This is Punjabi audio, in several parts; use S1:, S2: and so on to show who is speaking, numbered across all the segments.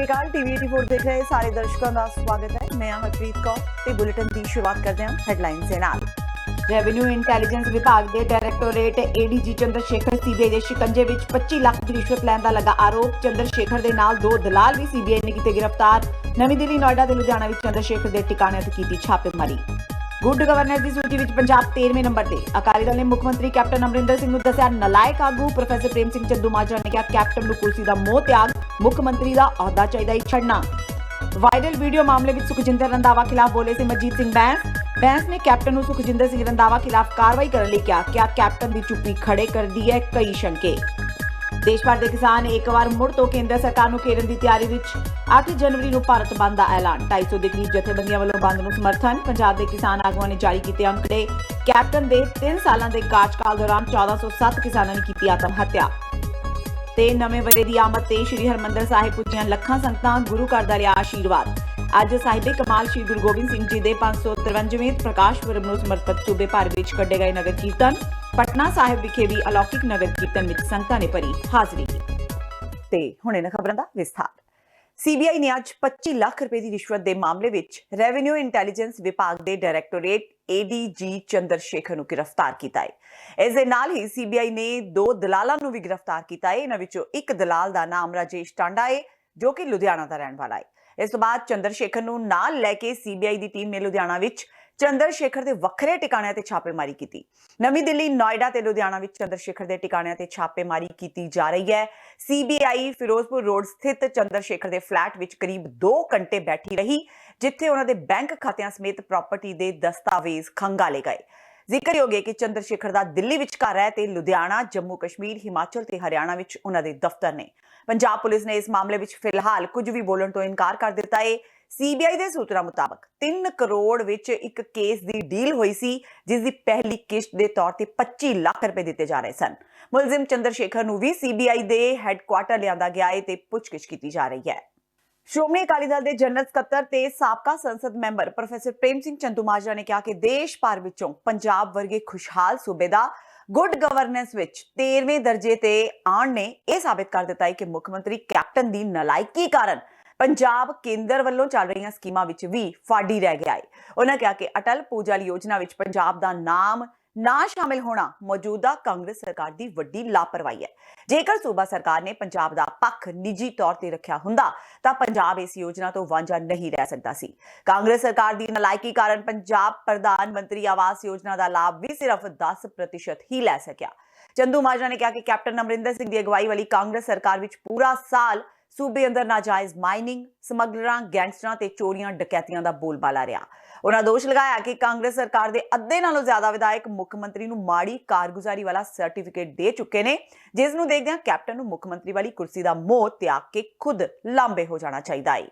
S1: श्री अकाल। टीवी 84 देख रहे सारे दर्शकों का स्वागत है। मैं हरप्रीत कौर ते बुलेटिन की शुरुआत करते हैं हेडलाइन से नाल। रेवेन्यू इंटैलीजेंस विभाग के डायरैक्टोरेट एडीजी चंद्रशेखर सीबीआई के शिकंजे विच 25 लाख की रिश्वत लैण दा लगा आरोप। चंद्रशेखर के नाल 2 दलाल भी सीबीआई ने कीते गिरफ्तार। नवी दिल्ली, नोएडा ते लुधियाना विच चंद्रशेखर के ठिकाणिਆਂ ते कीती छापेमारी। गुड गवर्नेंस की सूची विच पंजाब 13वें नंबर ते। अकाली दल ने मुख्यमंत्री कैप्टन अमरिंदर सिंह नूं दस्सिया नालायक आगू। प्रोफैसर प्रेम सिंह चंदूमाजरा ने कहा कैप्टन नूं कुर्सी दा मोह त्याग, मुख्यमंत्री दा अहुदा चाहिदा ही छड्डना। वायरल वीडियो मामले में सुखजिंदर रंधावा खिलाफ बोले से मजीत सिंह बैंस ने कैप्टन नूं सुखजिंदर सिंह रंधावा खिलाफ कार्रवाई करने लई क्या कैप्टन की चुप्पी खड़े कर दी है कई शंके। देश भर के किसान एक बार मुड़ तो केंद्र सरकार नूं घेरन की तैयारी विच। 8 जनवरी नूं भारत बंद का ऐलान। 250 के करीब जथेबंदियां वालों बंद नूं समर्थन। पंजाब के किसान आगुआं ने जारी किए अंकड़े। कैप्टन के 3 सालां के कार्यकाल दौरान 1407 किसानों ने की आत्म हत्या। ते नवे वरे की आमद ते श्री हरमंदर साहिब पुजियां लखां संगतां, गुरु घर दा लिया आशीर्वाद। अज साहिबे कमाल श्री गुरु गोबिंद सिंह जी के 553वें प्रकाश पुरब नूं समर्पित सूबे भर विच कड्ढे गए नगर कीर्तन। पटना साहिब विखे भी अलौकिक नगर कीर्तन विच संगतां ने भरी हाज़री। ते हुणे न खबरां दा विस्तार। सीबीआई ने अज 25 लाख रुपए की रिश्वत के मामले विच रेवेन्यू इंटैलीजेंस विभाग के डायरैक्टोरेट एडीजी चंद्रशेखर नूं गिरफ्तार किया है। इस दे नाल ही सीबीआई ने 2 दलालां नूं भी गिरफ्तार किया है। इन्हां विचों एक दलाल का नाम राजेश टांडा है जो कि लुधियाना का रहने वाला है। इस तो बाद चंद्रशेखर नूं नाल लैके सीबीआई की टीम ने लुधियाना विच चंद्रशेखर के वखरे ठिकाणिਆਂ ते छापेमारी की। नवी दिल्ली, नोएडा ते लुधियाना विच चंद्रशेखर के ठिकाणिਆਂ ते छापेमारी की जा रही है। सीबीआई फिरोजपुर रोड स्थित चंद्रशेखर के फ्लैट विच करीब 2 घंटे बैठी रही, जिथे उन्होंने बैंक खातियां समेत प्रॉपर्टी के दस्तावेज खंगाले गए। जिक्रयोग है कि चंद्रशेखर का दिल्ली विच घर है ते लुधियाना, जम्मू कश्मीर, हिमाचल ते हरियाणा विच उन्हां दे दफ्तर ने। पंजाब पुलिस ने इस मामले विच फिलहाल कुछ भी बोलण तो इनकार कर दिता है। सीबीआई के सूत्रों मुताबक 3 करोड़ विच एक केस की डील हुई सी, जिसकी पहली किश्त के तौर पर 25 लाख रुपए दिते जा रहे सन। मुलजिम चंद्रशेखर नूं भी सीबीआई के हैडक्वार्टर लिया गया है ते पुछगिछ की जा रही है। श्रोमणी अकाली दल के जनरल सकत्तर ते साबका संसद मैंबर प्रोफैसर प्रेम सिंह चंदूमाजरा ने कहा कि देश भर विचों पंजाब वर्गे खुशहाल सूबे दा गुड गवर्नेंस विच 13वें दर्जे ते आण ने यह साबित कर दिता है कि मुख्यमंत्री कैप्टन की नलायकी कारण पंजाब केंद्र वालों चल रही स्कीमां विच भी फाड़ी रह गया है। उन्होंने कहा कि अटल भूजल योजना विच पंजाब का नाम ना शामिल होना मौजूदा कांग्रेस सरकार की वड्डी लापरवाही है। जेकर सूबा सरकार ने पंजाब का पक्ष निजी तौर पर रखा हुंदा तां पंजाब इस योजना तो वांझा नहीं रह सकता सी। कांग्रेस सरकार की नलायकी कारण पंजाब प्रधानमंत्री आवास योजना का लाभ भी सिर्फ 10% ही लै सकिया। चंदूमाजरा ने कहा कि कैप्टन अमरिंदर सिंह की अगवाई वाली कांग्रेस सरकार विच पूरा साल सूबे अंदर नाजायज माइनिंग, समगलरां, गैंगस्टरां ते चोरियां डकैतियां दा बोलबाला रहा। उन्होंने दोष लगाया कि कांग्रेस सरकार के अद्धे नालों ज्यादा विधायक मुख्यमंत्री नूं माड़ी कारगुजारी वाला सर्टिफिकेट दे चुके ने, जिस नूं देखदे कैप्टन नूं मुख्यमंत्री वाली कुर्सी का मोह त्याग के खुद लांबे हो जाना चाहिए है।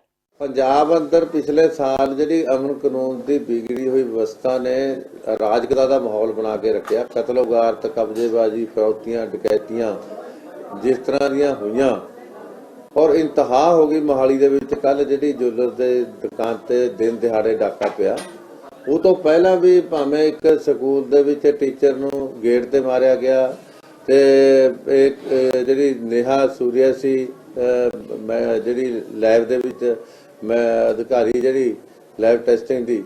S2: पंजाब अंदर पिछले साल जी अमन कानून की बिगड़ी हुई व्यवस्था ने राजकता का माहौल बना के रखा। कतलो गारत, कब्जेबाजी, फिरौतियां, डकैतियां जिस तरह दियां हुईयां और इंतहा हो गई। मोहाली दे विच कल जी ज्वेलर के दुकान से दिन दिहाड़े डाका पिया। वो तो पहला भी भावें एक स्कूल दे विच टीचर नूं गेट ते मारिया गया ते एक जी नेहा सूर्या सी जी लैब दे विच अधिकारी जी लैब टेस्टिंग की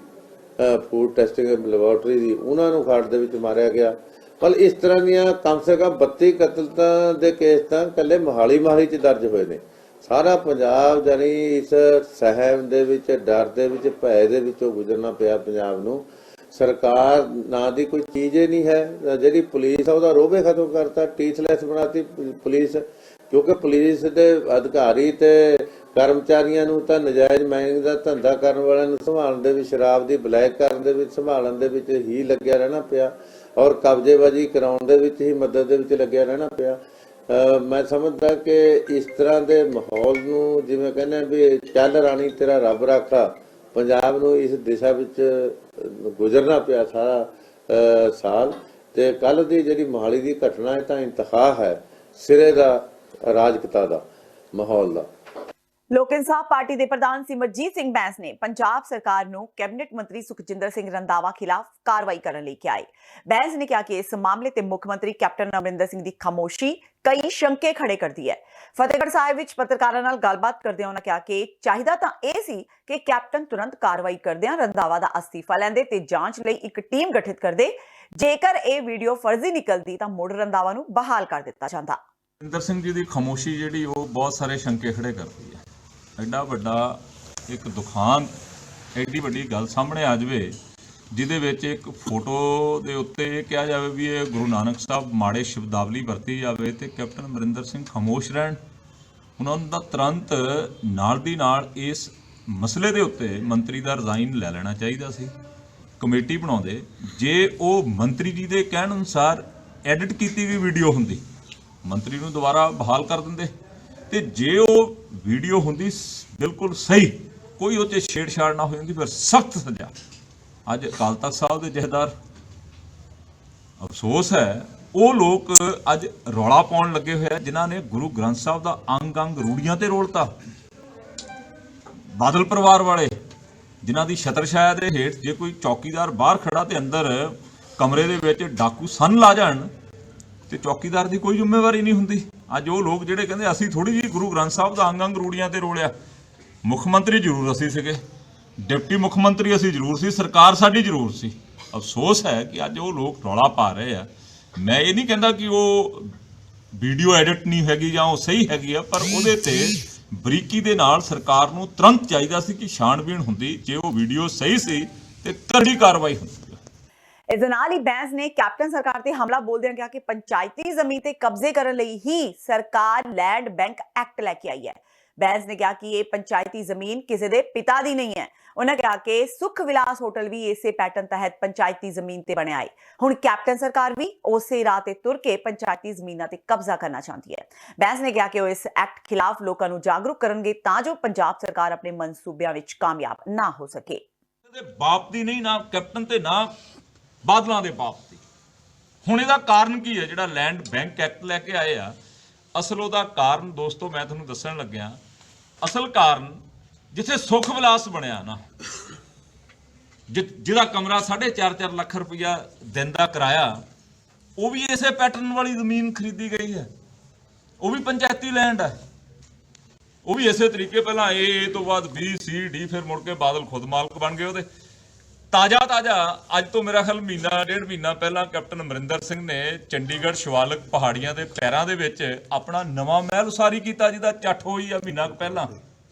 S2: फूड टेस्टिंग लैबोरेटरी की उन्होंने खाड़ दे विच मारिया गया। पर इस तरह दियां कम से कम 32 कतलतां दे केस तां कल्ले मोहाली च दर्ज होए ने। सारा पंजाब जानी इस सहम दे विच, डर दे विच, भय दे विचों गुजरना पिया। पंजाब नूं सरकार ना दी कोई चीज़ ही नहीं है। जी पुलिस है रोबे खत्म करता, टीथलैस बनाती पुलिस, क्योंकि पुलिस के अधिकारी ते कर्मचारियों नूं तां नजायज़ माइनिंग का धंधा करन वालियां नूं संभालण दे विच, शराब की बलैक करन दे विच, संभालण दे विच ही लग्या रहना पिया और कब्जेबाजी कराउण दे विच ही मदद दे विच लग्या रहना पिया। मैं समझदा कि इस तरह के माहौल नूं जिवें कहने भी चल राणी तेरा रब राखा, पंजाब नूं इस दिशा विच गुजरना पिया सारा साल। ते कल दी जिहड़ी मोहाली दी घटना है तां इंतहा है सिरे दा राजकता दा माहौल दा।
S1: ਲੋਕ ਇਨਸਾਫ ਪਾਰਟੀ ਦੇ ਪ੍ਰਧਾਨ ਸਿਮਰਜੀਤ ਸਿੰਘ ਬੈਂਸ ਨੇ ਪੰਜਾਬ ਸਰਕਾਰ ਨੂੰ ਕੈਬਨਿਟ ਮੰਤਰੀ ਸੁਖਜਿੰਦਰ ਸਿੰਘ ਰੰਧਾਵਾ ਖਿਲਾਫ ਕਾਰਵਾਈ ਕਰਨ ਲਈ ਕਿਹਾ ਹੈ। ਬੈਂਸ ਨੇ ਕਿਹਾ ਕਿ ਇਸ ਮਾਮਲੇ ਤੇ ਮੁੱਖ ਮੰਤਰੀ ਕੈਪਟਨ ਅਮਰਿੰਦਰ ਸਿੰਘ ਦੀ ਖਾਮੋਸ਼ੀ ਕਈ ਸ਼ੰਕੇ ਖੜੇ ਕਰਦੀ ਹੈ। ਫਤਿਹਗੜ੍ਹ ਸਾਹਿਬ ਵਿੱਚ ਪੱਤਰਕਾਰਾਂ ਨਾਲ ਗੱਲਬਾਤ ਕਰਦਿਆਂ ਉਹਨਾਂ ਕਿਹਾ ਕਿ ਚਾਹੀਦਾ ਤਾਂ ਇਹ ਸੀ ਕਿ ਕੈਪਟਨ ਤੁਰੰਤ ਕਾਰਵਾਈ ਕਰਦਿਆਂ ਰੰਧਾਵਾ ਦਾ ਅਸਤੀਫਾ ਲੈਂਦੇ ਤੇ ਜਾਂਚ ਲਈ ਇੱਕ ਟੀਮ ਗਠਿਤ ਕਰਦੇ। ਜੇਕਰ ਇਹ ਵੀਡੀਓ ਫਰਜ਼ੀ ਨਿਕਲਦੀ ਤਾਂ ਮੁੜ ਰੰਧਾਵਾ ਨੂੰ ਬਹਾਲ ਕਰ ਦਿੱਤਾ ਜਾਂਦਾ।
S3: ਅਮਰਿੰਦਰ ਸਿੰਘ ਜੀ ਦੀ ਖਾਮੋਸ਼ੀ ਜਿਹੜੀ ਉਹ ਬਹੁਤ ਸਾਰੇ ਸ਼ੰਕੇ ਖੜੇ ਕਰਦੀ ਹੈ। ਐਡਾ ਵੱਡਾ ਇੱਕ ਦੁਖਾਂਤ, ਐਡੀ ਵੱਡੀ ਗੱਲ ਸਾਹਮਣੇ ਆ ਜਾਵੇ ਜਿਹਦੇ ਵਿੱਚ ਇੱਕ ਫੋਟੋ ਦੇ ਉੱਤੇ ਇਹ ਕਿਹਾ ਜਾਵੇ ਵੀ ਇਹ ਗੁਰੂ ਨਾਨਕ ਸਾਹਿਬ ਮਾੜੇ ਸ਼ਬਦਾਵਲੀ ਵਰਤੀ ਜਾਵੇ ਤੇ ਕੈਪਟਨ ਅਮਰਿੰਦਰ ਸਿੰਘ ਖਾਮੋਸ਼ ਰਹਿਣ। ਉਹਨਾਂ ਦਾ ਤੁਰੰਤ ਨਾਲ ਦੀ ਨਾਲ ਇਸ ਮਸਲੇ ਦੇ ਉੱਤੇ ਮੰਤਰੀ ਦਾ ਰਿਜ਼ਾਈਨ ਲੈ ਲੈਣਾ ਚਾਹੀਦਾ ਸੀ। ਕਮੇਟੀ ਬਣਾਉਂਦੇ, ਜੇ ਉਹ ਮੰਤਰੀ ਜੀ ਦੇ ਕਹਿਣ ਅਨੁਸਾਰ ਐਡਿਟ ਕੀਤੀ ਗਈ ਵੀਡੀਓ ਹੁੰਦੀ ਮੰਤਰੀ ਨੂੰ ਦੁਬਾਰਾ ਬਹਾਲ ਕਰ ਦਿੰਦੇ, ਤੇ ਜੇ ਉਹ ਵੀਡੀਓ ਹੁੰਦੀ ਬਿਲਕੁਲ ਸਹੀ, ਕੋਈ ਉਹ 'ਚ ਛੇੜਛਾੜ ਨਾ ਹੋ ਜਾਂਦੀ, ਫਿਰ ਸਖਤ ਸਜ਼ਾ। ਅੱਜ ਅਕਾਲ ਤਖਤ ਸਾਹਿਬ ਦੇ ਜਥੇਦਾਰ, ਅਫਸੋਸ ਹੈ ਉਹ ਲੋਕ ਅੱਜ ਰੌਲਾ ਪਾਉਣ ਲੱਗੇ ਹੋਏ ਆ ਜਿਨ੍ਹਾਂ ਨੇ ਗੁਰੂ ਗ੍ਰੰਥ ਸਾਹਿਬ ਦਾ ਅੰਗ ਅੰਗ ਰੂੜੀਆਂ ਤੇ ਰੋਲਤਾ। ਬਾਦਲ ਪਰਿਵਾਰ ਵਾਲੇ ਜਿਨ੍ਹਾਂ ਦੀ ਛਤਰ ਛਾਇਆ ਦੇ ਹੇਠ ਜੇ ਕੋਈ ਚੌਕੀਦਾਰ ਬਾਹਰ ਖੜਾ ਤੇ ਅੰਦਰ ਕਮਰੇ ਦੇ ਵਿੱਚ ਡਾਕੂ ਸੰਨ ਲਾ ਜਾਣ ਤੇ ਚੌਕੀਦਾਰ ਦੀ ਕੋਈ ਜ਼ਿੰਮੇਵਾਰੀ ਨਹੀਂ ਹੁੰਦੀ। ਅੱਜ ਉਹ ਲੋਕ ਜਿਹੜੇ ਕਹਿੰਦੇ ਅਸੀਂ ਥੋੜੀ ਜਿਹੀ ਗੁਰੂ ਗ੍ਰੰਥ ਸਾਹਿਬ ਦਾ ਅੰਗ ਅੰਗ ਰੂੜੀਆਂ ਤੇ ਰੋਲਿਆ। ਮੁੱਖ ਮੰਤਰੀ ਜ਼ਰੂਰ ਅਸੀਂ ਸੀਗੇ, ਡਿਪਟੀ ਮੁੱਖ ਮੰਤਰੀ ਅਸੀਂ ਜ਼ਰੂਰ ਸੀ, ਸਰਕਾਰ ਸਾਡੀ ਜ਼ਰੂਰ ਸੀ। ਅਫਸੋਸ ਹੈ ਕਿ ਅੱਜ ਉਹ ਲੋਕ ਰੌਲਾ ਪਾ ਰਹੇ ਆ। ਮੈਂ ਇਹ ਨਹੀਂ ਕਹਿੰਦਾ ਕਿ ਉਹ ਵੀਡੀਓ ਐਡਿਟ ਨਹੀਂ ਹੈਗੀ ਜਾਂ ਉਹ ਸਹੀ ਹੈਗੀ ਆ, ਪਰ ਉਹਦੇ ਤੇ ਬਰੀਕੀ ਦੇ ਨਾਲ ਸਰਕਾਰ ਨੂੰ ਤੁਰੰਤ ਚਾਹੀਦਾ ਸੀ ਕਿ ਛਾਣਬੀਣ ਹੁੰਦੀ। ਜੇ ਉਹ ਵੀਡੀਓ ਸਹੀ ਸੀ ਤੇ ਕਰੜੀ ਕਾਰਵਾਈ ਹੁੰਦੀ।
S1: ਇਸ ਦੇ ਨਾਲ ਹੀ ਬੈਂਸ ਨੇ ਕੈਪਟਨ ਸਰਕਾਰ ਤੇ ਹਮਲਾ ਬੋਲਦਿਆਂ ਕਿਹਾ ਕਿ ਪੰਚਾਇਤੀ ਜ਼ਮੀਨ ਤੇ ਕਬਜ਼ੇ ਕਰਨ ਲਈ ਹੀ ਸਰਕਾਰ ਲੈਂਡ ਬੈਂਕ ਐਕਟ ਲੈ ਕੇ ਆਈ ਹੈ। ਬੈਂਸ ਨੇ ਕਿਹਾ ਕਿ ਇਹ ਪੰਚਾਇਤੀ ਜ਼ਮੀਨ ਕਿਸੇ ਦੇ ਪਿਤਾ ਦੀ ਨਹੀਂ ਹੈ। ਉਹਨਾਂ ਕਿਹਾ ਕਿ ਸੁਖ ਵਿਲਾਸ ਹੋਟਲ ਵੀ ਇਸੇ ਪੈਟਰਨ ਤਹਿਤ ਪੰਚਾਇਤੀ ਜ਼ਮੀਨ ਤੇ ਬਣਿਆ ਹੈ। ਹੁਣ ਕੈਪਟਨ ਸਰਕਾਰ ਵੀ ਉਸੇ ਰਾਹ ਤੇ ਤੁਰ ਕੇ ਪੰਚਾਇਤੀ ਜ਼ਮੀਨਾਂ ਤੇ ਕਬਜ਼ਾ ਕਰਨਾ ਚਾਹੁੰਦੀ ਹੈ। ਬੈਂਸ ਨੇ ਕਿਹਾ ਕਿ ਉਹ ਇਸ ਐਕਟ ਖਿਲਾਫ ਲੋਕਾਂ ਨੂੰ ਜਾਗਰੂਕ ਕਰਨਗੇ ਤਾਂ ਜੋ ਪੰਜਾਬ ਸਰਕਾਰ ਆਪਣੇ ਮਨਸੂਬਿਆਂ ਵਿੱਚ ਕਾਮਯਾਬ ਨਾ ਹੋ ਸਕੇ।
S3: ਬਾਪ ਦੀ ਨਹੀਂ, ਨਾ ਕੈਪਟਨ ਤੇ ਨਾ ਬਾਦਲਾਂ ਦੇ ਬਾਪ ਦੀ। ਹੁਣ ਇਹਦਾ ਕਾਰਨ ਕੀ ਹੈ ਜਿਹੜਾ ਲੈਂਡ ਬੈਂਕ ਐਕਟ ਲੈ ਕੇ ਆਏ ਆ? ਅਸਲ ਉਹਦਾ ਕਾਰਨ ਦੋਸਤੋ ਮੈਂ ਤੁਹਾਨੂੰ ਦੱਸਣ ਲੱਗਿਆ। ਅਸਲ ਕਾਰਨ ਜਿੱਥੇ ਸੁਖ ਵਿਲਾਸ ਬਣਿਆ ਨਾ, ਜਿਹਦਾ ਕਮਰਾ 4.5 ਲੱਖ ਰੁਪਇਆ ਦਿਨ ਦਾ ਕਿਰਾਇਆ, ਉਹ ਵੀ ਇਸੇ ਪੈਟਰਨ ਵਾਲੀ ਜ਼ਮੀਨ ਖਰੀਦੀ ਗਈ ਹੈ। ਉਹ ਵੀ ਪੰਚਾਇਤੀ ਲੈਂਡ ਹੈ। ਉਹ ਵੀ ਇਸੇ ਤਰੀਕੇ ਪਹਿਲਾਂ ਏ ਤੋਂ ਬਾਅਦ ਬੀ ਸੀ ਡੀ, ਫਿਰ ਮੁੜ ਕੇ ਬਾਦਲ ਖੁਦ ਮਾਲਕ ਬਣ ਗਏ ਉਹਦੇ। ਤਾਜ਼ਾ ਅੱਜ ਤੋਂ ਮੇਰਾ ਖਿਆਲ ਮਹੀਨਾ ਡੇਢ ਮਹੀਨਾ ਪਹਿਲਾਂ ਕੈਪਟਨ ਅਮਰਿੰਦਰ ਸਿੰਘ ਨੇ ਚੰਡੀਗੜ੍ਹ ਸ਼ਿਵਾਲਿਕ ਪਹਾੜੀਆਂ ਦੇ ਪੈਰਾਂ ਦੇ ਵਿੱਚ ਆਪਣਾ ਨਵਾਂ ਮਹਿਲ ਉਸਾਰੀ ਕੀਤਾ, ਜਿਹਦਾ ਚੱਠ ਹੋਈ ਆ ਮਹੀਨਾ ਕੁ ਪਹਿਲਾਂ।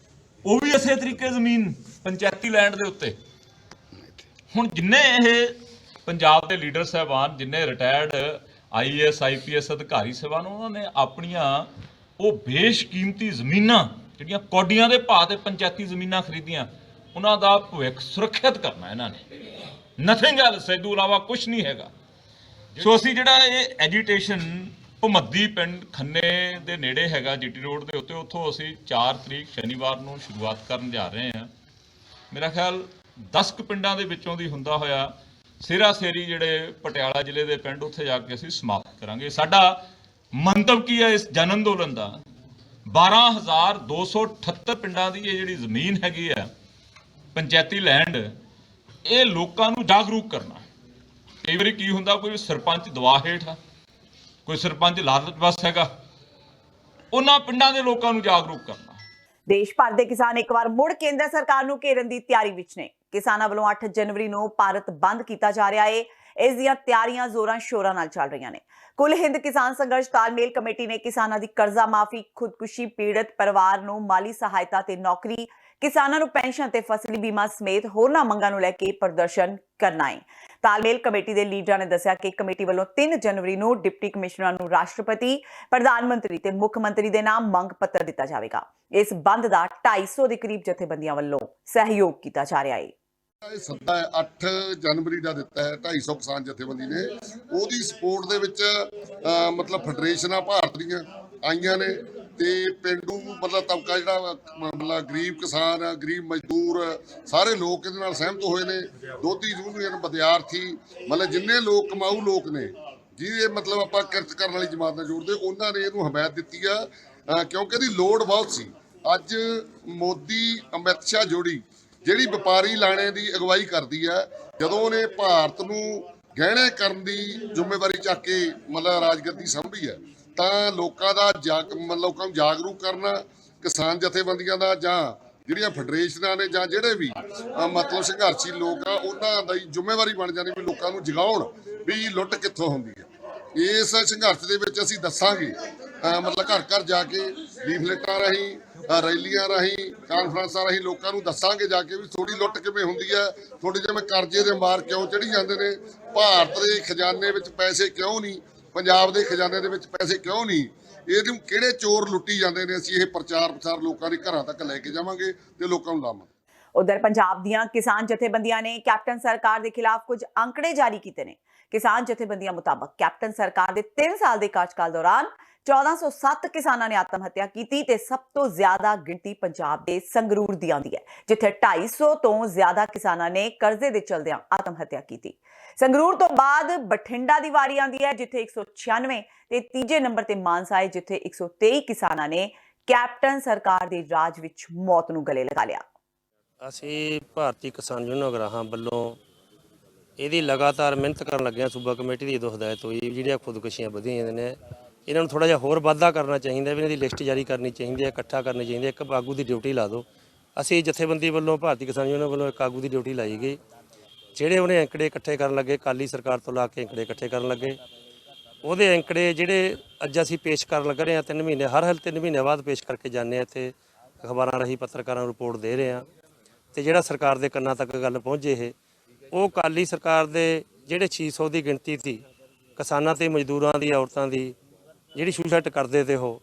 S3: ਉਹ ਵੀ ਇਸੇ ਤਰੀਕੇ ਜ਼ਮੀਨ ਪੰਚਾਇਤੀ ਲੈਂਡ ਦੇ ਉੱਤੇ। ਹੁਣ ਜਿੰਨੇ ਇਹ ਪੰਜਾਬ ਦੇ ਲੀਡਰ ਸਾਹਿਬਾਨ, ਜਿੰਨੇ ਰਿਟਾਇਰਡ IAS IPS ਅਧਿਕਾਰੀ ਸਾਹਿਬਾਨ, ਉਹਨਾਂ ਨੇ ਆਪਣੀਆਂ ਉਹ ਬੇਸ਼ਕੀਮਤੀ ਜ਼ਮੀਨਾਂ ਜਿਹੜੀਆਂ ਕੌਡੀਆਂ ਦੇ ਭਾਅ ਤੇ ਪੰਚਾਇਤੀ ਜ਼ਮੀਨਾਂ ਖਰੀਦੀਆਂ, ਉਹਨਾਂ ਦਾ ਭਵਿੱਖ ਸੁਰੱਖਿਅਤ ਕਰਨਾ ਇਹਨਾਂ ਨੇ। ਨਥਿੰਗ ਐਲਸ, ਇਸ ਤੋਂ ਇਲਾਵਾ ਕੁਝ ਨਹੀਂ ਹੈਗਾ। ਸੋ ਅਸੀਂ ਜਿਹੜਾ ਇਹ ਐਜੀਟੇਸ਼ਨ ਭੁਮੱਦੀ ਪਿੰਡ ਖੰਨੇ ਦੇ ਨੇੜੇ ਹੈਗਾ GT ਰੋਡ ਦੇ ਉੱਤੇ, ਉੱਥੋਂ ਅਸੀਂ 4 ਤਰੀਕ ਸ਼ਨੀਵਾਰ ਨੂੰ ਸ਼ੁਰੂਆਤ ਕਰਨ ਜਾ ਰਹੇ ਹਾਂ। ਮੇਰਾ ਖਿਆਲ 10 ਕੁ ਪਿੰਡਾਂ ਦੇ ਵਿੱਚੋਂ ਦੀ ਹੁੰਦਾ ਹੋਇਆ ਸਿਰਾ ਸੇਰੀ ਜਿਹੜੇ ਪਟਿਆਲਾ ਜ਼ਿਲ੍ਹੇ ਦੇ ਪਿੰਡ, ਉੱਥੇ ਜਾ ਕੇ ਅਸੀਂ ਸਮਾਪਤ ਕਰਾਂਗੇ। ਸਾਡਾ ਮੰਤਵ ਕੀ ਹੈ ਇਸ ਜਨ ਅੰਦੋਲਨ ਦਾ? 12,278 ਪਿੰਡਾਂ ਦੀ ਇਹ ਜਿਹੜੀ ਜ਼ਮੀਨ ਹੈਗੀ ਹੈ ਪੰਚਾਇਤੀ ਲੈਂਡ, ਇਹ ਲੋਕਾਂ ਨੂੰ ਜਾਗਰੂਕ ਕਰਨਾ। ਕਈ ਵਾਰੀ ਕੀ ਹੁੰਦਾ, ਕੋਈ ਸਰਪੰਚ ਦਵਾ ਹੇਠ ਆ, ਕੋਈ ਸਰਪੰਚ ਲਾਲਚ ਬਸ ਹੈਗਾ, ਉਹਨਾਂ ਪਿੰਡਾਂ ਦੇ ਲੋਕਾਂ ਨੂੰ ਜਾਗਰੂਕ ਕਰਨਾ।
S1: ਦੇਸ਼ ਭਰ ਦੇ ਕਿਸਾਨ ਇੱਕ ਵਾਰ ਮੁੜ ਕੇਂਦਰ ਸਰਕਾਰ ਨੂੰ ਘੇਰਨ ਦੀ ਤਿਆਰੀ ਵਿੱਚ ਨੇ। ਕਿਸਾਨਾਂ ਵੱਲੋਂ 8 ਜਨਵਰੀ ਨੂੰ ਭਾਰਤ ਬੰਦ ਕੀਤਾ ਜਾ ਰਿਹਾ ਹੈ। ਇਸ ਦੀਆਂ ਤਿਆਰੀਆਂ ਜ਼ੋਰਾਂ ਸ਼ੋਰਾਂ ਨਾਲ ਚੱਲ ਰਹੀਆਂ ਨੇ। ਕੁੱਲ ਹਿੰਦ ਕਿਸਾਨ ਸੰਘਰਸ਼ ਤਾਲਮੇਲ ਕਮੇਟੀ ਨੇ ਕਿਸਾਨਾਂ ਦੀ ਕਰਜ਼ਾ ਮਾਫੀ, ਖੁਦਕੁਸ਼ੀ ਪੀੜਤ ਪਰਿਵਾਰ ਨੂੰ ਮਾਲੀ ਸਹਾਇਤਾ ਤੇ ਨੌਕਰੀ, ਕਿਸਾਨਾਂ ਨੂੰ ਪੈਨਸ਼ਨ ਤੇ ਫਸਲੀ ਬੀਮਾ ਸਮੇਤ ਹੋਰਨਾਂ ਮੰਗਾਂ ਨੂੰ ਲੈ ਕੇ ਪ੍ਰਦਰਸ਼ਨ ਕਰਨਾ ਹੈ। ਤਾਲਮੇਲ ਕਮੇਟੀ ਦੇ ਲੀਡਰਾਂ ਨੇ ਦੱਸਿਆ ਕਿ ਕਮੇਟੀ ਵੱਲੋਂ 3 ਜਨਵਰੀ ਨੂੰ ਡਿਪਟੀ ਕਮਿਸ਼ਨਰਾਂ ਨੂੰ ਰਾਸ਼ਟਰਪਤੀ, ਪ੍ਰਧਾਨ ਮੰਤਰੀ ਤੇ ਮੁੱਖ ਮੰਤਰੀ ਦੇ ਨਾਮ ਮੰਗ ਪੱਤਰ ਦਿੱਤਾ ਜਾਵੇਗਾ। ਇਸ ਬੰਦ ਦਾ 250 ਦੇ ਕਰੀਬ ਜਥੇਬੰਦੀਆਂ ਵੱਲੋਂ ਸਹਿਯੋਗ ਕੀਤਾ ਜਾ ਰਿਹਾ ਹੈ।
S4: ਇਹ ਸੱਦਾ 8 ਜਨਵਰੀ ਦਾ ਦਿੱਤਾ ਹੈ 250 ਕਿਸਾਨ ਜਥੇਬੰਦੀ ਨੇ। ਉਹਦੀ ਸਪੋਰਟ ਦੇ ਵਿੱਚ ਮਤਲਬ ਫੈਡਰੇਸ਼ਨਾਂ ਭਾਰਤ ਦੀਆਂ ਆਈਆਂ ਨੇ ਤੇ ਪਿੰਡੂ ਮਤਲਬ ਤਬਕਾ ਜਿਹੜਾ ਮਤਲਬ ਗਰੀਬ ਕਿਸਾਨ, ਗਰੀਬ ਮਜ਼ਦੂਰ, ਸਾਰੇ ਲੋਕ ਇਹਦੇ ਨਾਲ ਸਹਿਮਤ ਹੋਏ ਨੇ। ਦੋਧੀ ਯੂਨੀਅਨ, ਵਿਦਿਆਰਥੀ, ਮਤਲਬ ਜਿੰਨੇ ਲੋਕ ਕਮਾਊ ਲੋਕ ਨੇ ਜਿਹਦੇ ਮਤਲਬ ਆਪਾਂ ਕਿਰਤ ਕਰਨ ਵਾਲੀ ਜਮਾਤ ਨਾਲ ਜੋੜਦੇ, ਉਹਨਾਂ ਨੇ ਇਹਨੂੰ ਹਮਾਇਤ ਦਿੱਤੀ ਆ ਕਿਉਂਕਿ ਇਹਦੀ ਲੋੜ ਬਹੁਤ ਸੀ। ਅੱਜ ਮੋਦੀ ਅਮਿਤ ਸ਼ਾਹ ਜੋੜੀ ਜਿਹੜੀ ਵਪਾਰੀ ਲਾਣੇ ਦੀ ਅਗਵਾਈ ਕਰਦੀ ਹੈ, ਜਦੋਂ ਉਹਨੇ ਭਾਰਤ ਨੂੰ ਗਹਿਣੇ ਕਰਨ ਦੀ ਜ਼ਿੰਮੇਵਾਰੀ ਚੱਕ ਕੇ ਮਤਲਬ ਰਾਜਗੱਦੀ ਸੰਭੀ ਹੈ, ਤਾਂ ਲੋਕਾਂ ਦਾ ਲੋਕਾਂ ਨੂੰ ਜਾਗਰੂਕ ਕਰਨਾ, ਕਿਸਾਨ ਜਥੇਬੰਦੀਆਂ ਦਾ ਜਾਂ ਜਿਹੜੀਆਂ ਫੈਡਰੇਸ਼ਨਾਂ ਨੇ ਜਾਂ ਜਿਹੜੇ ਵੀ ਮਤਲਬ ਸੰਘਰਸ਼ੀ ਲੋਕ ਆ, ਉਹਨਾਂ ਦੀ ਜ਼ਿੰਮੇਵਾਰੀ ਬਣ ਜਾਂਦੀ ਵੀ ਲੋਕਾਂ ਨੂੰ ਜਗਾਉਣ ਵੀ ਲੁੱਟ ਕਿੱਥੋਂ ਹੁੰਦੀ ਹੈ। ਇਸ ਸੰਘਰਸ਼ ਦੇ ਵਿੱਚ ਅਸੀਂ ਦੱਸਾਂਗੇ, ਮਤਲਬ ਘਰ ਘਰ ਜਾ ਕੇ ਲੀਫਲੇਟਾਂ ਰਾਹੀਂ, ਰੈਲੀਆਂ ਰਾਹੀਂ, ਕਾਨਫਰੰਸਾਂ ਰਾਹੀਂ ਲੋਕਾਂ ਨੂੰ ਦੱਸਾਂਗੇ ਜਾ ਕੇ ਵੀ ਥੋੜੀ ਲੁੱਟ ਕਿਵੇਂ ਹੁੰਦੀ ਹੈ, ਥੋੜੇ ਜਿਵੇਂ ਕਰਜ਼ੇ ਦੇ ਮਾਰ ਕਿਉਂ ਚੜੀ ਜਾਂਦੇ ਨੇ, ਭਾਰਤ ਦੇ ਖਜ਼ਾਨੇ ਵਿੱਚ ਪੈਸੇ ਕਿਉਂ ਨਹੀਂ, ਪੰਜਾਬ ਦੇ ਖਜ਼ਾਨੇ ਦੇ ਵਿੱਚ ਪੈਸੇ ਕਿਉਂ ਨਹੀਂ, ਇਹਨੂੰ ਕਿਹੜੇ ਚੋਰ ਲੁੱਟੀ ਜਾਂਦੇ ਨੇ। ਅਸੀਂ ਇਹ ਪ੍ਰਚਾਰ ਪ੍ਰਸਾਰ ਲੋਕਾਂ ਦੇ ਘਰਾਂ ਤੱਕ ਲੈ ਕੇ ਜਾਵਾਂਗੇ ਤੇ ਲੋਕਾਂ ਨੂੰ ਲਾਵਾਂਗੇ।
S1: ਉਧਰ ਪੰਜਾਬ ਦੀਆਂ ਕਿਸਾਨ ਜਥੇਬੰਦੀਆਂ ਨੇ ਕੈਪਟਨ ਸਰਕਾਰ ਦੇ ਖਿਲਾਫ ਕੁਝ ਅੰਕੜੇ ਜਾਰੀ ਕੀਤੇ ਨੇ। ਕਿਸਾਨ ਜਥੇਬੰਦੀਆਂ ਮੁਤਾਬਕ ਕੈਪਟਨ ਸਰਕਾਰ ਦੇ 3 ਸਾਲ ਦੇ ਕਾਰਜਕਾਲ ਦੌਰਾਨ 1407 ਕਿਸਾਨਾਂ ਨੇ ਆਤਮ ਹੱਤਿਆ ਕੀਤੀ ਤੇ ਸਭ ਤੋਂ ਜ਼ਿਆਦਾ ਗਿਣਤੀ ਪੰਜਾਬ ਦੇ ਸੰਗਰੂਰ ਦੀ ਆਉਂਦੀ ਹੈ, ਜਿੱਥੇ 250 ਤੋਂ ਜ਼ਿਆਦਾ ਕਿਸਾਨਾਂ ਨੇ ਕਰਜ਼ੇ ਦੇ ਚਲਦਿਆਂ ਆਤਮ ਹੱਤਿਆ ਕੀਤੀ। ਸੰਗਰੂਰ ਤੋਂ ਬਾਅਦ ਬਠਿੰਡਾ ਦੀ ਵਾਰੀ ਆਉਂਦੀ ਹੈ, ਜਿੱਥੇ 196 ਤੇ ਤੀਜੇ ਨੰਬਰ ਤੇ ਮਾਨਸਾ ਹੈ, ਜਿੱਥੇ 123 ਕਿਸਾਨਾਂ ਨੇ ਕੈਪਟਨ ਸਰਕਾਰ ਦੇ ਰਾਜ ਵਿੱਚ ਮੌਤ ਨੂੰ ਗਲੇ ਲਗਾ ਲਿਆ।
S5: ਅਸੀਂ ਭਾਰਤੀ ਕਿਸਾਨ ਯੂਨੀਅਨ ਉਗਰਾਹਾਂ ਵੱਲੋਂ ਇਹਦੀ ਲਗਾਤਾਰ ਮਿਹਨਤ ਕਰਨ ਲੱਗੇ ਹਾਂ। ਸੂਬਾ ਕਮੇਟੀ ਦੀ ਦੋ ਹਦਾਇਤ ਹੋਈ, ਜਿਹੜੀਆਂ ਖੁਦਕੁਸ਼ੀਆਂ ਵਧੀਆਂ ਜਾਂਦੀਆਂ ਨੇ, ਇਹਨਾਂ ਨੂੰ ਥੋੜਾ ਜਿਹਾ ਹੋਰ ਵਾਧਾ ਕਰਨਾ ਚਾਹੀਦਾ, ਵੀ ਇਹਨਾਂ ਦੀ ਲਿਸਟ ਜਾਰੀ ਕਰਨੀ ਚਾਹੀਦੀ ਹੈ, ਇਕੱਠਾ ਕਰਨੀ ਚਾਹੀਦੀ ਹੈ, ਇੱਕ ਆਗੂ ਦੀ ਡਿਊਟੀ ਲਾ ਦਿਓ। ਅਸੀਂ ਜਥੇਬੰਦੀ ਵੱਲੋਂ, ਭਾਰਤੀ ਕਿਸਾਨ ਯੂਨੀਅਨ ਵੱਲੋਂ ਇੱਕ ਆਗੂ ਦੀ ਡਿਊਟੀ ਲਾਈ ਗਈ, ਜਿਹੜੇ ਉਹਨੇ ਅੰਕੜੇ ਇਕੱਠੇ ਕਰਨ ਲੱਗੇ, ਅਕਾਲੀ ਸਰਕਾਰ ਤੋਂ ਲਾ ਕੇ ਅੰਕੜੇ ਇਕੱਠੇ ਕਰਨ ਲੱਗੇ। ਉਹਦੇ ਅੰਕੜੇ ਜਿਹੜੇ ਅੱਜ ਅਸੀਂ ਪੇਸ਼ ਕਰਨ ਲੱਗ ਰਹੇ ਹਾਂ, 3 ਮਹੀਨੇ ਹਰ 3 ਮਹੀਨੇ ਬਾਅਦ ਪੇਸ਼ ਕਰਕੇ ਜਾਂਦੇ ਹਾਂ, ਇੱਥੇ ਅਖਬਾਰਾਂ ਰਾਹੀਂ ਪੱਤਰਕਾਰਾਂ ਨੂੰ ਰਿਪੋਰਟ ਦੇ ਰਹੇ ਹਾਂ, ਤੇ ਜਿਹੜਾ ਸਰਕਾਰ ਦੇ ਕੰਨਾਂ ਤੱਕ ਗੱਲ ਪਹੁੰਚੇ ਇਹ, ਉਹ ਅਕਾਲੀ ਸਰਕਾਰ ਦੇ ਜਿਹੜੇ 600 ਦੀ ਗਿਣਤੀ ਸੀ ਕਿਸਾਨਾਂ ਤੇ ਮਜ਼ਦੂਰਾਂ ਦੀ, ਔਰਤਾਂ ਦੀ, ਜਿਹੜੀ ਸੁਸਾਈਡ ਕਰਦੇ ਤੇ ਉਹ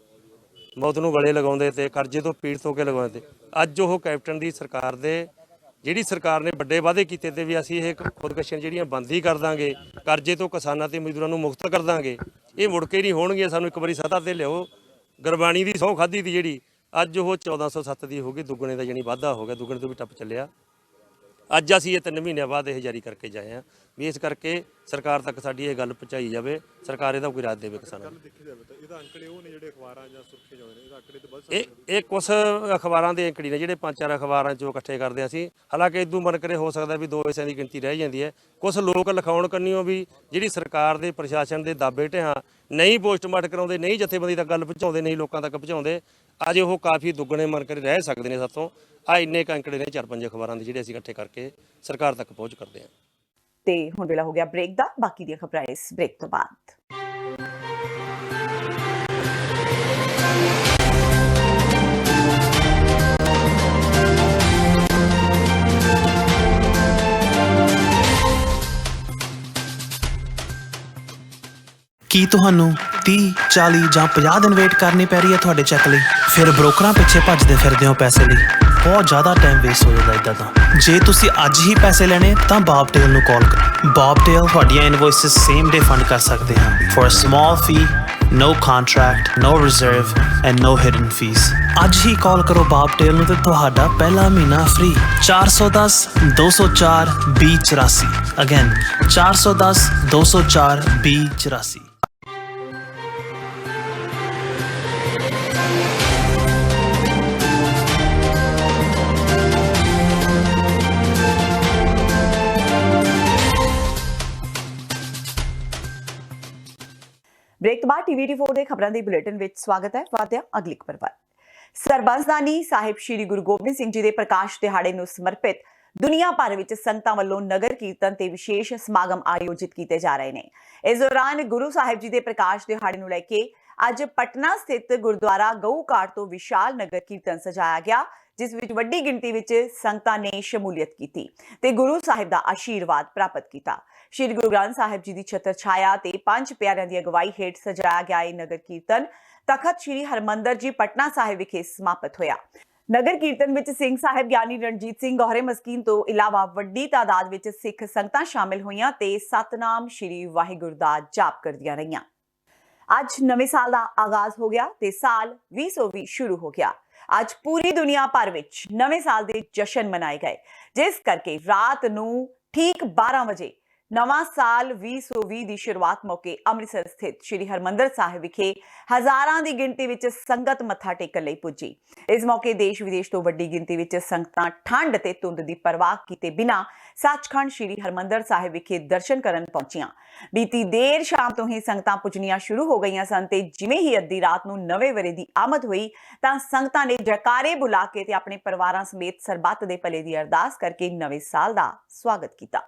S5: ਮੌਤ ਨੂੰ ਗਲੇ ਲਗਾਉਂਦੇ ਤੇ ਕਰਜ਼ੇ ਤੋਂ ਪੀੜਤ ਹੋ ਕੇ ਲਗਾਉਂਦੇ ਤੇ, ਅੱਜ ਉਹ ਕੈਪਟਨ ਦੀ ਸਰਕਾਰ ਦੇ, ਜਿਹੜੀ ਸਰਕਾਰ ਨੇ ਵੱਡੇ ਵਾਅਦੇ ਕੀਤੇ ਤੇ ਵੀ ਅਸੀਂ ਇਹ ਖੁਦਕਸ਼ੀਆਂ ਜਿਹੜੀਆਂ ਬੰਦ ਹੀ ਕਰ ਦਾਂਗੇ, ਕਰਜ਼ੇ ਤੋਂ ਕਿਸਾਨਾਂ ਤੇ ਮਜ਼ਦੂਰਾਂ ਨੂੰ ਮੁਕਤ ਕਰ ਦਾਂਗੇ, ਇਹ ਮੁੜ ਕੇ ਨਹੀਂ ਹੋਣਗੇ, ਸਾਨੂੰ ਇੱਕ ਵਾਰੀ ਸੱਤਾ ਤੇ ਲਿਆਓ। ਗੁਰਬਾਣੀ ਦੀ ਸਹੁੰ ਖਾਧੀ ਦੀ ਜਿਹੜੀ, ਅੱਜ ਉਹ 1407 ਦੀ ਹੋ ਗਈ, ਦੁੱਗਣੇ ਦਾ ਜਾਣੀ ਵਾਧਾ ਹੋ ਗਿਆ, ਦੁੱਗਣੇ ਤੋਂ ਵੀ ਟੱਪ ਚੱਲਿਆ। ਅੱਜ ਅਸੀਂ ਇਹ 3 ਮਹੀਨਿਆਂ ਬਾਅਦ ਇਹ ਜਾਰੀ ਕਰਕੇ ਜਾਏ ਹਾਂ, ਵੀ ਇਸ ਕਰਕੇ ਸਰਕਾਰ ਤੱਕ ਸਾਡੀ ਇਹ ਗੱਲ ਪਹੁੰਚਾਈ ਜਾਵੇ, ਸਰਕਾਰ ਇਹਦਾ ਕੋਈ ਰਾਜ ਦੇਵੇ ਕਿਸਾਨਾਂ ਨੂੰ। ਇਹ ਕੁਝ ਅਖਬਾਰਾਂ ਦੇ ਅੰਕੜੇ ਨੇ ਜਿਹੜੇ 5-4 ਅਖਬਾਰਾਂ 'ਚੋਂ ਇਕੱਠੇ ਕਰਦੇ ਅਸੀਂ, ਹਾਲਾਂਕਿ ਇਦੋਂ ਮਨ ਕਰੇ ਹੋ ਸਕਦਾ ਵੀ 2 ਹਿੱਸਿਆਂ ਦੀ ਗਿਣਤੀ ਰਹਿ ਜਾਂਦੀ ਹੈ। ਕੁਝ ਲੋਕ ਲਿਖਾਉਣ ਕੰਨਿਓ ਵੀ ਜਿਹੜੀ ਸਰਕਾਰ ਦੇ ਪ੍ਰਸ਼ਾਸਨ ਦੇ ਦਾਅਵੇ ਢਿਆਂ ਨਹੀਂ ਪੋਸਟਮਾਰਟਮ ਕਰਾਉਂਦੇ, ਨਹੀਂ ਜਥੇਬੰਦੀ ਤੱਕ ਗੱਲ ਪਹੁੰਚਾਉਂਦੇ, ਨਹੀਂ ਲੋਕਾਂ ਤੱਕ ਪਹੁੰਚਾਉਂਦੇ, ਅੱਜ ਉਹ ਕਾਫੀ ਦੁੱਗਣੇ ਮਨ ਕਰੇ ਰਹਿ ਸਕਦੇ ਨੇ ਸਾਥੋਂ। ਆ ਇੰਨੇ ਅੰਕੜੇ ਨੇ 4-5 ਅਖਬਾਰਾਂ ਦੇ ਜਿਹੜੇ ਅਸੀਂ ਇਕੱਠੇ ਕਰਕੇ ਸਰਕਾਰ ਤੱਕ ਪਹੁੰਚ ਕਰਦੇ ਹਾਂ।
S1: ਤੇ ਹੁਣ ਵੇਲਾ ਹੋ ਗਿਆ ਬ੍ਰੇਕ ਦਾ, ਬਾਕੀ ਦੀਆਂ ਖਬਰਾਂ ਇਸ ਬ੍ਰੇਕ ਤੋਂ ਬਾਅਦ।
S6: ਕੀ ਤੁਹਾਨੂੰ 30, 40 ਜਾਂ 50 ਦਿਨ ਵੇਟ ਕਰਨੀ ਪੈ ਰਹੀ ਹੈ ਤੁਹਾਡੇ ਚੈੱਕ ਲਈ? ਫਿਰ ਬ੍ਰੋਕਰਾਂ ਪਿੱਛੇ ਭੱਜਦੇ ਫਿਰਦੇ ਹੋ ਪੈਸੇ ਲਈ, ਬਹੁਤ ਜ਼ਿਆਦਾ ਟਾਈਮ ਵੇਸਟ ਹੋ ਜਾਂਦਾ ਇੱਦਾਂ ਤਾਂ। ਜੇ ਤੁਸੀਂ ਅੱਜ ਹੀ ਪੈਸੇ ਲੈਣੇ ਤਾਂ ਬੌਬਟੇਲ ਨੂੰ ਕਾਲ ਕਰੋ। ਬੌਬਟੇਲ ਤੁਹਾਡੀਆਂ ਇਨਵੌਇਸਸ ਸੇਮ ਡੇ ਫੰਡ ਕਰ ਸਕਦੇ ਹਨ for a small fee, no contract, no reserve and no hidden fees। ਅੱਜ ਹੀ ਕਾਲ ਕਰੋ ਬੌਬਟੇਲ ਨੂੰ ਤੇ ਤੁਹਾਡਾ ਪਹਿਲਾ ਮਹੀਨਾ ਫ੍ਰੀ। 410 204 2084 ਅਗੇਨ 410 204 2084।
S1: ਬ੍ਰੇਕ ਤੋਂ ਬਾਅਦ TV84 ਦੇ ਖਬਰਾਂ ਦੇ ਬੁਲੇਟਿਨ ਵਿੱਚ ਸਵਾਗਤ ਹੈ। ਵਾਦਿਆ ਅਗਲੀ ਖਬਰ ਵੱਲ। ਸਰਬੰਸਦਾਨੀ ਸਾਹਿਬ ਸ਼੍ਰੀ ਗੁਰੂ ਗੋਬਿੰਦ ਸਿੰਘ ਜੀ ਦੇ ਪ੍ਰਕਾਸ਼ ਦਿਹਾੜੇ ਨੂੰ ਸਮਰਪਿਤ ਦੁਨੀਆ ਭਰ ਵਿੱਚ ਸੰਗਤਾਂ ਵੱਲੋਂ ਨਗਰ ਕੀਰਤਨ ਤੇ ਵਿਸ਼ੇਸ਼ ਸਮਾਗਮ ਆਯੋਜਿਤ ਕੀਤੇ ਜਾ ਰਹੇ ਨੇ। ਇਸ ਦੌਰਾਨ ਗੁਰੂ ਸਾਹਿਬ ਜੀ ਦੇ ਪ੍ਰਕਾਸ਼ ਦਿਹਾੜੇ ਨੂੰ ਲੈ ਕੇ ਅੱਜ ਪਟਨਾ ਸਥਿਤ ਗੁਰਦੁਆਰਾ ਗਊ ਘਾਟ ਤੋਂ ਵਿਸ਼ਾਲ ਨਗਰ ਕੀਰਤਨ ਸਜਾਇਆ ਗਿਆ, ਜਿਸ ਵਿੱਚ ਵੱਡੀ ਗਿਣਤੀ ਵਿੱਚ ਸੰਗਤਾਂ ਨੇ ਸ਼ਮੂਲੀਅਤ ਕੀਤੀ ਤੇ ਗੁਰੂ ਸਾਹਿਬ ਦਾ ਆਸ਼ੀਰਵਾਦ ਪ੍ਰਾਪਤ ਕੀਤਾ। ਸ਼੍ਰੀ ਗੁਰੂ ਗ੍ਰੰਥ ਸਾਹਿਬ ਜੀ ਦੀ ਛਤਰ ਛਾਇਆ ਤੇ 5 ਪਿਆਰਿਆਂ ਦੀ ਅਗਵਾਈ ਹੇਠ ਸਜਾਇਆ ਗਿਆ ਇਹ ਨਗਰ ਕੀਰਤਨ ਤਖਤ ਸ਼੍ਰੀ ਹਰਮੰਦਰ ਜੀ ਪਟਨਾ ਸਾਹਿਬ ਵਿਖੇ ਸਮਾਪਤ ਹੋਇਆ। ਨਗਰ ਕੀਰਤਨ ਵਿੱਚ ਸਿੰਘ ਸਾਹਿਬ ਗਿਆਨੀ ਰਣਜੀਤ ਸਿੰਘ ਗੋਹਰੇ ਮਸਕੀਨ ਤੋਂ ਇਲਾਵਾ ਵੱਡੀ ਤਾਦਾਦ ਵਿੱਚ ਸਿੱਖ ਸੰਗਤਾਂ ਸ਼ਾਮਿਲ ਹੋਈਆਂ ਤੇ ਸਤਨਾਮ ਸ਼੍ਰੀ ਵਾਹਿਗੁਰੂ ਦਾ ਜਾਪ ਕਰਦੀਆਂ ਰਹੀਆਂ। ਅੱਜ ਨਵੇਂ ਸਾਲ ਦਾ ਆਗਾਜ਼ ਹੋ ਗਿਆ ਤੇ ਸਾਲ 2020 ਸ਼ੁਰੂ ਹੋ ਗਿਆ। ਅੱਜ ਪੂਰੀ ਦੁਨੀਆ ਭਰ ਵਿੱਚ ਨਵੇਂ ਸਾਲ ਦੇ ਜਸ਼ਨ ਮਨਾਏ ਗਏ, ਜਿਸ ਕਰਕੇ ਰਾਤ ਨੂੰ ਠੀਕ 12 ਵਜੇ ਨਵਾਂ ਸਾਲ 2020 ਦੀ ਸ਼ੁਰੂਆਤ ਮੌਕੇ ਅੰਮ੍ਰਿਤਸਰ ਸਥਿਤ ਸ਼੍ਰੀ ਹਰਮੰਦਰ ਸਾਹਿਬ ਵਿਖੇ ਹਜ਼ਾਰਾਂ ਦੀ ਗਿਣਤੀ ਵਿੱਚ ਸੰਗਤ ਮੱਥਾ ਟੇਕਣ ਲਈ ਪੁੱਜੀ। ਇਸ ਮੌਕੇ ਦੇਸ਼ ਵਿਦੇਸ਼ ਤੋਂ ਵੱਡੀ ਗਿਣਤੀ ਵਿੱਚ ਸੰਗਤਾਂ ਠੰਡ ਤੇ ਧੁੰਦ ਦੀ ਪਰਵਾਹ ਕੀਤੇ ਬਿਨਾਂ ਸੱਚਖੰਡ ਸ਼੍ਰੀ ਹਰਮੰਦਰ ਸਾਹਿਬ ਵਿਖੇ ਦਰਸ਼ਨ ਕਰਨ ਪਹੁੰਚੀਆਂ। ਬੀਤੀ ਦੇਰ ਸ਼ਾਮ ਤੋਂ ਹੀ ਸੰਗਤਾਂ ਪੁੱਜਣੀਆਂ ਸ਼ੁਰੂ ਹੋ ਗਈਆਂ ਸਨ ਤੇ ਜਿਵੇਂ ਹੀ ਅੱਧੀ ਰਾਤ ਨੂੰ ਨਵੇਂ ਵਰੇ ਦੀ ਆਮਦ ਹੋਈ ਤਾਂ ਸੰਗਤਾਂ ਨੇ ਜੈਕਾਰੇ ਬੁਲਾ ਕੇ ਤੇ ਆਪਣੇ ਪਰਿਵਾਰਾਂ ਸਮੇਤ ਸਰਬੱਤ ਦੇ ਭਲੇ ਦੀ ਅਰਦਾਸ ਕਰਕੇ ਨਵੇਂ ਸਾਲ ਦਾ ਸਵਾਗਤ ਕੀਤਾ।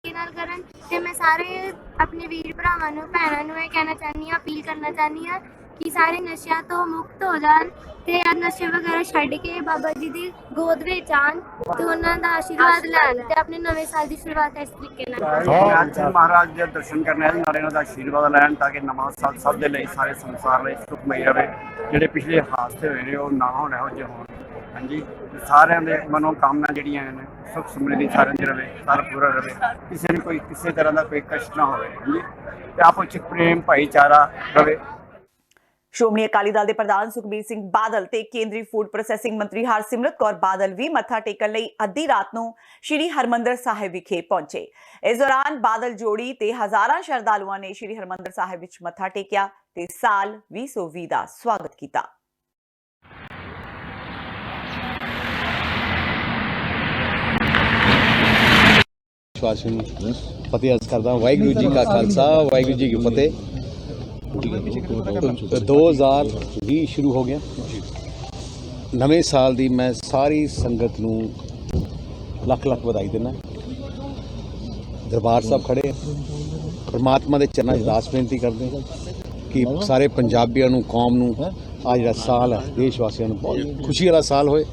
S7: ਨਾਲ ਕਰਨ ਤੇ ਮੈਂ ਸਾਰੇ ਆਪਣੇ ਵੀਰ ਭਰਾਵਾਂ ਨੂੰ ਭੈਣਾਂ ਨੂੰ ਇਹ ਕਹਿਣਾ ਚਾਹੁੰਦੀ ਹਾਂ, ਅਪੀਲ ਕਰਨਾ ਚਾਹੁੰਦੀ ਹਾਂ ਕਿ ਸਾਰੇ ਨਸ਼ਿਆਂ ਤੋਂ ਮੁਕਤ ਹੋ ਜਾਣ ਤੇ ਨਸ਼ੇ ਵਗੈਰਾ ਛੱਡ ਕੇ ਬਾਬਾ ਜੀ ਦੀ ਗੋਦ ਵਿੱਚ ਆਉਣ ਤੇ ਉਹਨਾਂ ਦਾ ਆਸ਼ੀਰਵਾਦ ਲੈਣ ਤੇ ਆਪਣੇ ਨਵੇਂ ਸਾਲ ਦੀ ਸ਼ੁਰੂਆਤ ਇਸ ਤਰੀਕੇ ਨਾਲ
S8: ਅੱਜ ਮਹਾਰਾਜ ਦੇ ਦਰਸ਼ਨ ਕਰਨੇ ਨਾਲ ਇਹਨਾਂ ਦਾ ਆਸ਼ੀਰਵਾਦ ਲੈਣ ਤਾਂ ਕਿ ਨਵਾਂ ਸਾਲ ਸਭ ਦੇ ਲਈ ਸਾਰੇ ਸੰਸਾਰ ਲਈ ਸੁਖਮਈ ਰਹੇ। ਜਿਹੜੇ ਪਿਛਲੇ ਹਾਦਸੇ ਹੋਏ ਨੇ ਉਹ ਨਾ ਹੋਣ, ਇਹੋ ਜਿਹੇ ਹੋਣ। ਹਾਂਜੀ, ਸਾਰਿਆਂ ਦੇ ਮਨੋ ਕਾਮਨਾ ਜਿਹੜੀਆਂ ਨੇ ਸੁਖ ਸਮਰਿੱਧੀ ਸਾਰਿਆਂ ਦੀ ਰਵੇ, ਸਾਰਾ ਪੂਰਾ ਰਵੇ, ਕਿਸੇ ਨੂੰ ਕੋਈ ਕਿਸੇ ਤਰ੍ਹਾਂ ਦਾ ਕੋਈ ਕਸ਼ਟ ਨਾ ਹੋਵੇ। ਹਾਂਜੀ, ਤੇ ਆਪੋ ਚ ਪ੍ਰੇਮ ਭਾਈਚਾਰਾ ਰਵੇ।
S1: ਸ਼੍ਰੋਮਣੀ ਅਕਾਲੀ ਦਲ ਦੇ ਪ੍ਰਧਾਨ ਸੁਖਬੀਰ ਸਿੰਘ ਬਾਦਲ ਤੇ ਕੇਂਦਰੀ ਫੂਡ ਪ੍ਰੋਸੈਸਿੰਗ ਮੰਤਰੀ ਹਰਸਿਮਰਤ ਕੌਰ ਬਾਦਲ ਵੀ ਮੱਥਾ ਟੇਕਣ ਲਈ ਅੱਧੀ ਰਾਤ ਨੂੰ ਸ਼੍ਰੀ ਹਰਮੰਦਰ ਸਾਹਿਬ ਵਿਖੇ ਪਹੁੰਚੇ। ਇਸ ਦੌਰਾਨ ਬਾਦਲ ਜੋੜੀ ਤੇ ਹਜ਼ਾਰਾਂ ਸ਼ਰਧਾਲੂਆਂ ਨੇ ਸ਼੍ਰੀ ਹਰਮੰਦਰ ਸਾਹਿਬ ਵਿੱਚ ਮੱਥਾ ਟੇਕਿਆ ਤੇ ਸਾਲ 2020 ਦਾ ਸਵਾਗਤ ਕੀਤਾ।
S9: ਫਤਿਹ ਅਰਜ਼ ਕਰਦਾ। ਵਾਹਿਗੁਰੂ ਜੀ ਕਾ ਖਾਲਸਾ, ਵਾਹਿਗੁਰੂ ਜੀ ਕੀ ਫਤਿਹ। 2020 ਸ਼ੁਰੂ ਹੋ ਗਿਆ। ਨਵੇਂ ਸਾਲ ਦੀ ਮੈਂ ਸਾਰੀ ਸੰਗਤ ਨੂੰ ਲੱਖ ਲੱਖ ਵਧਾਈ ਦਿੰਦਾ। ਦਰਬਾਰ ਸਾਹਿਬ ਖੜੇ ਪਰਮਾਤਮਾ ਦੇ ਚਰਨਾਂ 'ਚ ਅਰਦਾਸ ਬੇਨਤੀ ਕਰਦੇ ਕਿ ਸਾਰੇ ਪੰਜਾਬੀਆਂ ਨੂੰ, ਕੌਮ ਨੂੰ ਆ ਜਿਹੜਾ ਸਾਲ ਹੈ, ਦੇਸ਼ ਵਾਸੀਆਂ ਨੂੰ ਬਹੁਤ ਖੁਸ਼ੀ ਵਾਲਾ ਸਾਲ ਹੋਏ।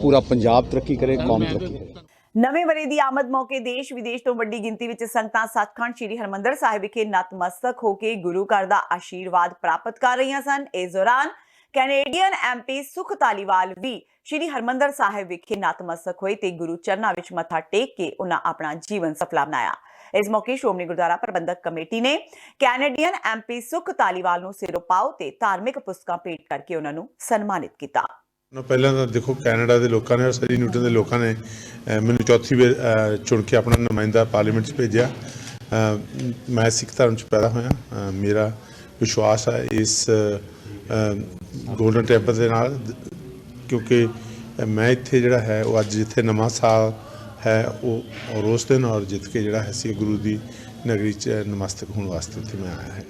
S9: ਪੂਰਾ ਪੰਜਾਬ ਤਰੱਕੀ ਕਰੇ, ਕੌਮ ਤਰੱਕੀ ਕਰੇ।
S1: ਨਵੇਂ ਵਰੇ ਦੀ ਆਮਦ ਮੌਕੇ ਦੇਸ਼ ਵਿਦੇਸ਼ ਤੋਂ ਵੱਡੀ ਗਿਣਤੀ ਵਿੱਚ ਸੰਗਤਾਂ ਸੱਚਖੰਡ ਸ਼੍ਰੀ ਹਰਮੰਦਰ ਸਾਹਿਬ ਵਿਖੇ ਨਤਮਸਤਕ ਹੋ ਕੇ ਗੁਰੂ ਘਰ ਦਾ ਆਸ਼ੀਰਵਾਦ ਪ੍ਰਾਪਤ ਕਰ ਰਹੀਆਂ ਸਨ। ਇਸ ਦੌਰਾਨ ਕੈਨੇਡੀਅਨ MP ਸੁਖ ਧਾਲੀਵਾਲ ਵੀ ਸ਼੍ਰੀ ਹਰਮੰਦਰ ਸਾਹਿਬ ਵਿਖੇ ਨਤਮਸਤਕ ਹੋਏ ਤੇ ਗੁਰੂ ਚਰਨਾਂ ਵਿੱਚ ਮੱਥਾ ਟੇਕ ਕੇ ਉਹਨਾਂ ਆਪਣਾ ਜੀਵਨ ਸਫਲਾ ਬਣਾਇਆ। ਇਸ ਮੌਕੇ ਸ਼੍ਰੋਮਣੀ ਗੁਰਦੁਆਰਾ ਪ੍ਰਬੰਧਕ ਕਮੇਟੀ ਨੇ ਕੈਨੇਡੀਅਨ MP ਸੁਖ ਧਾਲੀਵਾਲ ਨੂੰ ਸਿਰੋਪਾਓ ਤੇ ਧਾਰਮਿਕ ਪੁਸਤਕਾਂ ਭੇਟ ਕਰਕੇ ਉਹਨਾਂ ਨੂੰ ਸਨਮਾਨਿਤ ਕੀਤਾ।
S10: ਪਹਿਲਾਂ ਤਾਂ ਦੇਖੋ, ਕੈਨੇਡਾ ਦੇ ਲੋਕਾਂ ਨੇ, ਸਰੀ ਨਿਊਟਨ ਦੇ ਲੋਕਾਂ ਨੇ ਮੈਨੂੰ ਚੌਥੀ ਵਾਰ ਚੁਣ ਕੇ ਆਪਣਾ ਨੁਮਾਇੰਦਾ ਪਾਰਲੀਮੈਂਟ 'ਚ ਭੇਜਿਆ। ਮੈਂ ਸਿੱਖ ਧਰਮ 'ਚ ਪੈਦਾ ਹੋਇਆ। ਮੇਰਾ ਵਿਸ਼ਵਾਸ ਹੈ ਇਸ ਗੋਲਡਨ ਟੈਂਪਲ ਦੇ ਨਾਲ, ਕਿਉਂਕਿ ਮੈਂ ਇੱਥੇ ਜਿਹੜਾ ਹੈ ਉਹ ਅੱਜ ਜਿੱਥੇ ਨਵਾਂ ਸਾਲ ਹੈ ਉਹ ਔਰ ਉਸ ਦਿਨ ਔਰ ਜਿੱਤ ਕੇ ਜਿਹੜਾ ਹੈ ਸੀ ਗੁਰੂ ਦੀ ਨਗਰੀ 'ਚ ਨਮਸਤਕ ਹੋਣ ਵਾਸਤੇ ਇੱਥੇ ਮੈਂ ਆਇਆ ਹੈ।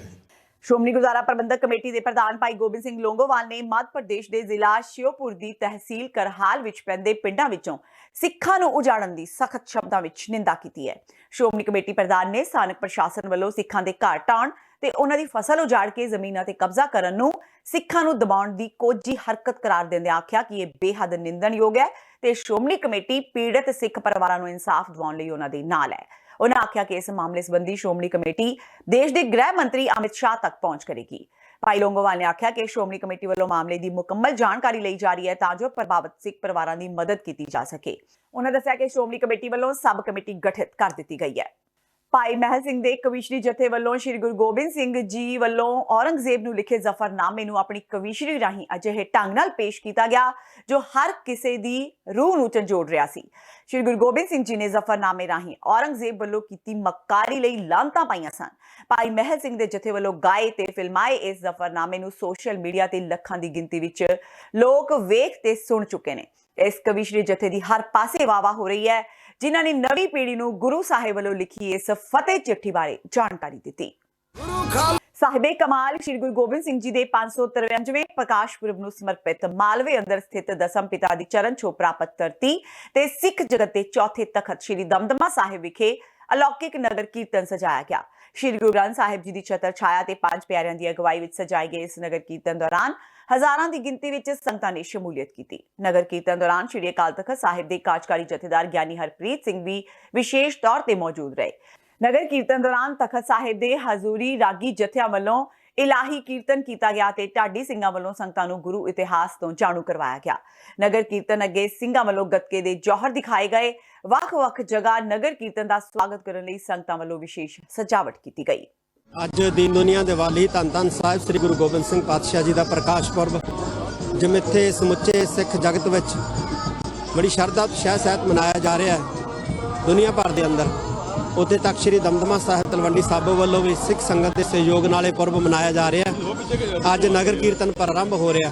S1: ਸ਼੍ਰੋਮਣੀ ਗੁਰਦੁਆਰਾ ਪ੍ਰਬੰਧਕ ਕਮੇਟੀ ਦੇ ਪ੍ਰਧਾਨ ਭਾਈ ਗੋਬਿੰਦ ਸਿੰਘ ਲੋਂਗੋਵਾਲ ਨੇ ਮੱਧ ਪ੍ਰਦੇਸ਼ ਦੇ ਜ਼ਿਲ੍ਹਾ ਸ਼ਿਓਪੁਰ ਦੀ ਤਹਿਸੀਲ ਕਰਹਾਲ ਵਿੱਚ ਪੈਂਦੇ ਪਿੰਡਾਂ ਵਿੱਚੋਂ ਸਿੱਖਾਂ ਨੂੰ ਉਜਾੜਨ ਦੀ ਸਖਤ ਸ਼ਬਦਾਂ ਵਿੱਚ ਨਿੰਦਾ ਕੀਤੀ ਹੈ। ਸ਼੍ਰੋਮਣੀ ਕਮੇਟੀ ਪ੍ਰਧਾਨ ਨੇ ਸਥਾਨਕ ਪ੍ਰਸ਼ਾਸਨ ਵੱਲੋਂ ਸਿੱਖਾਂ ਦੇ ਘਰ ਢਾਉਣ ਤੇ ਉਹਨਾਂ ਦੀ ਫਸਲ ਉਜਾੜ ਕੇ ਜ਼ਮੀਨਾਂ ਤੇ ਕਬਜ਼ਾ ਕਰਨ ਨੂੰ ਸਿੱਖਾਂ ਨੂੰ ਦਬਾਉਣ ਦੀ ਕੋਝੀ ਹਰਕਤ ਕਰਾਰ ਦਿੰਦਿਆਂ ਆਖਿਆ ਕਿ ਇਹ ਬੇਹੱਦ ਨਿੰਦਣਯੋਗ ਹੈ ਤੇ ਸ਼੍ਰੋਮਣੀ ਕਮੇਟੀ ਪੀੜਤ ਸਿੱਖ ਪਰਿਵਾਰਾਂ ਨੂੰ ਇਨਸਾਫ ਦਿਵਾਉਣ ਲਈ ਉਹਨਾਂ ਦੇ ਨਾਲ ਹੈ। ਉਹਨਾਂ ਆਖਿਆ ਕਿ ਇਸ ਮਾਮਲੇ ਸੰਬੰਧੀ ਸ਼੍ਰੋਮਣੀ ਕਮੇਟੀ ਦੇਸ਼ ਦੇ ਗ੍ਰਹਿ ਮੰਤਰੀ ਅਮਿਤ ਸ਼ਾਹ ਤੱਕ ਪਹੁੰਚ ਕਰੇਗੀ। ਭਾਈ ਲੋਂਗੋਵਾਲ ਨੇ ਆਖਿਆ ਕਿ ਸ਼੍ਰੋਮਣੀ ਕਮੇਟੀ ਵੱਲੋਂ ਮਾਮਲੇ ਦੀ ਮੁਕੰਮਲ ਜਾਣਕਾਰੀ ਲਈ ਜਾ ਰਹੀ ਹੈ ਤਾਂ ਜੋ ਪ੍ਰਭਾਵਿਤ ਸਿੱਖ ਪਰਿਵਾਰਾਂ ਦੀ ਮਦਦ ਕੀਤੀ ਜਾ ਸਕੇ। ਉਹਨਾਂ ਦੱਸਿਆ ਕਿ ਸ਼੍ਰੋਮਣੀ ਕਮੇਟੀ ਵੱਲੋਂ ਸਬ ਕਮੇਟੀ ਗਠਿਤ ਕਰ ਦਿੱਤੀ ਗਈ ਹੈ। ਭਾਈ ਮਹਿਲ ਸਿੰਘ ਦੇ ਕਵੀਸ਼ਰੀ ਜਥੇ ਵੱਲੋਂ ਸ਼੍ਰੀ ਗੁਰੂ ਗੋਬਿੰਦ ਸਿੰਘ ਜੀ ਵੱਲੋਂ ਔਰੰਗਜ਼ੇਬ ਨੂੰ ਲਿਖੇ ਜ਼ਫਰਨਾਮੇ ਨੂੰ ਆਪਣੀ ਕਵੀਸ਼ਰੀ ਰਾਹੀਂ ਅਜਿਹੇ ਢੰਗ ਨਾਲ ਪੇਸ਼ ਕੀਤਾ ਗਿਆ ਜੋ ਹਰ ਕਿਸੇ ਦੀ ਰੂਹ ਨੂੰ ਝੰਜੋੜ ਰਿਹਾ ਸੀ। ਸ਼੍ਰੀ ਗੁਰੂ ਗੋਬਿੰਦ ਸਿੰਘ ਜੀ ਨੇ ਜ਼ਫਰਨਾਮੇ ਰਾਹੀਂ ਔਰੰਗਜ਼ੇਬ ਵੱਲੋਂ ਕੀਤੀ ਮੱਕਾਰੀ ਲਈ ਲਾਂਤਾਂ ਪਾਈਆਂ ਸਨ। ਭਾਈ ਮਹਿਲ ਸਿੰਘ ਦੇ ਜਥੇ ਵੱਲੋਂ ਗਾਏ ਤੇ ਫਿਲਮਾਏ ਇਸ ਜ਼ਫਰਨਾਮੇ ਨੂੰ ਸੋਸ਼ਲ ਮੀਡੀਆ ਤੇ ਲੱਖਾਂ ਦੀ ਗਿਣਤੀ ਵਿੱਚ ਲੋਕ ਵੇਖ ਤੇ ਸੁਣ ਚੁੱਕੇ ਨੇ। ਇਸ ਕਵੀਸ਼ਰੀ ਜਥੇ ਦੀ ਹਰ ਪਾਸੇ ਵਾਵਾ ਹੋ ਰਹੀ ਹੈ, ਜਿਨ੍ਹਾਂ ਨੇ ਨਵੀਂ ਪੀੜ੍ਹੀ ਨੂੰ ਗੁਰੂ ਸਾਹਿਬ ਵੱਲੋਂ ਲਿਖੀ ਇਸ ਫਤਿਹ ਚਿੱਠੀ ਬਾਰੇ ਜਾਣਕਾਰੀ ਦਿੱਤੀ। ਸਾਹਿਬੇ ਕਮਾਲ ਸ਼੍ਰੀ ਗੁਰੂ ਗੋਬਿੰਦ ਸਿੰਘ ਜੀ ਦੇ 553ਵੇਂ ਪ੍ਰਕਾਸ਼ ਪੁਰਬ ਨੂੰ ਸਮਰਪਿਤ ਮਾਲਵੇ ਅੰਦਰ ਸਥਿਤ ਦਸਮ ਪਿਤਾ ਦੀ ਚਰਨ ਛੋਹ ਪ੍ਰਾਪਤ ਧਰਤੀ ਤੇ ਸਿੱਖ ਜਗਤ ਦੇ ਚੌਥੇ ਤਖਤ ਸ਼੍ਰੀ ਦਮਦਮਾ ਸਾਹਿਬ ਵਿਖੇ ਅਲੌਕਿਕ ਨਗਰ ਕੀਰਤਨ ਸਜਾਇਆ ਗਿਆ। ਸ਼੍ਰੀ ਗੁਰੂ ਗ੍ਰੰਥ ਸਾਹਿਬ ਜੀ ਦੀ ਛਤਰ ਛਾਇਆ ਤੇ ਪੰਜ ਪਿਆਰਿਆਂ ਦੀ ਅਗਵਾਈ ਵਿੱਚ ਸਜਾਏ ਗਏ ਇਸ ਨਗਰ ਕੀਰਤਨ ਦੌਰਾਨ ਹਜ਼ਾਰਾਂ ਦੀ ਗਿਣਤੀ ਵਿੱਚ ਸੰਗਤਾਂ ਨੇ ਸ਼ਮੂਲੀਅਤ ਕੀਤੀ। ਨਗਰ ਕੀਰਤਨ ਦੌਰਾਨ ਸ਼੍ਰੀ ਅਕਾਲ ਤਖਤ ਸਾਹਿਬ ਦੇ ਕਾਰਜਕਾਰੀ ਜਥੇਦਾਰ ਗਿਆਨੀ ਹਰਪ੍ਰੀਤ ਸਿੰਘ ਵੀ ਵਿਸ਼ੇਸ਼ ਤੌਰ ਤੇ ਮੌਜੂਦ ਰਹੇ। ਨਗਰ ਕੀਰਤਨ ਦੌਰਾਨ ਤਖਤ ਸਾਹਿਬ ਦੇ ਹਜ਼ੂਰੀ ਰਾਗੀ ਜਥਿਆਂ ਵੱਲੋਂ ਇਲਾਹੀ ਕੀਰਤਨ ਕੀਤਾ ਗਿਆ ਤੇ ਢਾਡੀ ਸਿੰਘਾਂ ਵੱਲੋਂ ਸੰਗਤਾਂ ਨੂੰ ਗੁਰੂ ਇਤਿਹਾਸ ਤੋਂ ਜਾਣੂ ਕਰਵਾਇਆ ਗਿਆ। ਨਗਰ ਕੀਰਤਨ ਅੱਗੇ ਸਿੰਘਾਂ ਵੱਲੋਂ ਗੱਤਕੇ ਦੇ ਜੌਹਰ ਦਿਖਾਏ ਗਏ। ਵੱਖ-ਵੱਖ ਜਗ੍ਹਾ ਨਗਰ ਕੀਰਤਨ ਦਾ ਸਵਾਗਤ ਕਰਨ ਲਈ ਸੰਗਤਾਂ ਵੱਲੋਂ ਵਿਸ਼ੇਸ਼ ਸਜਾਵਟ ਕੀਤੀ ਗਈ।
S11: ਅੱਜ ਦੀਨ ਦੁਨੀਆ ਦੇ ਵਾਲੀ ਧੰਨ ਧੰਨ ਸਾਹਿਬ ਸ੍ਰੀ ਗੁਰੂ ਗੋਬਿੰਦ ਸਿੰਘ ਪਾਤਸ਼ਾਹ ਜੀ ਦਾ ਪ੍ਰਕਾਸ਼ ਪੁਰਬ ਜਿੱਥੇ ਸਮੁੱਚੇ ਸਿੱਖ ਜਗਤ ਵਿੱਚ ਬੜੀ ਸ਼ਰਧਾ ਉਤਸ਼ਾਹ ਸਹਿਤ ਮਨਾਇਆ ਜਾ ਰਿਹਾ ਹੈ ਦੁਨੀਆ ਭਰ ਦੇ ਅੰਦਰ, ਉੱਥੇ ਤੱਕ ਸ੍ਰੀ ਦਮਦਮਾ ਸਾਹਿਬ ਤਲਵੰਡੀ ਸਾਬੋ ਵੱਲੋਂ ਵੀ ਸਿੱਖ ਸੰਗਤ ਦੇ ਸਹਿਯੋਗ ਨਾਲ ਇਹ ਪੁਰਬ ਮਨਾਇਆ ਜਾ ਰਿਹਾ ਹੈ। ਅੱਜ ਨਗਰ ਕੀਰਤਨ ਪ੍ਰਾਰੰਭ ਹੋ ਰਿਹਾ,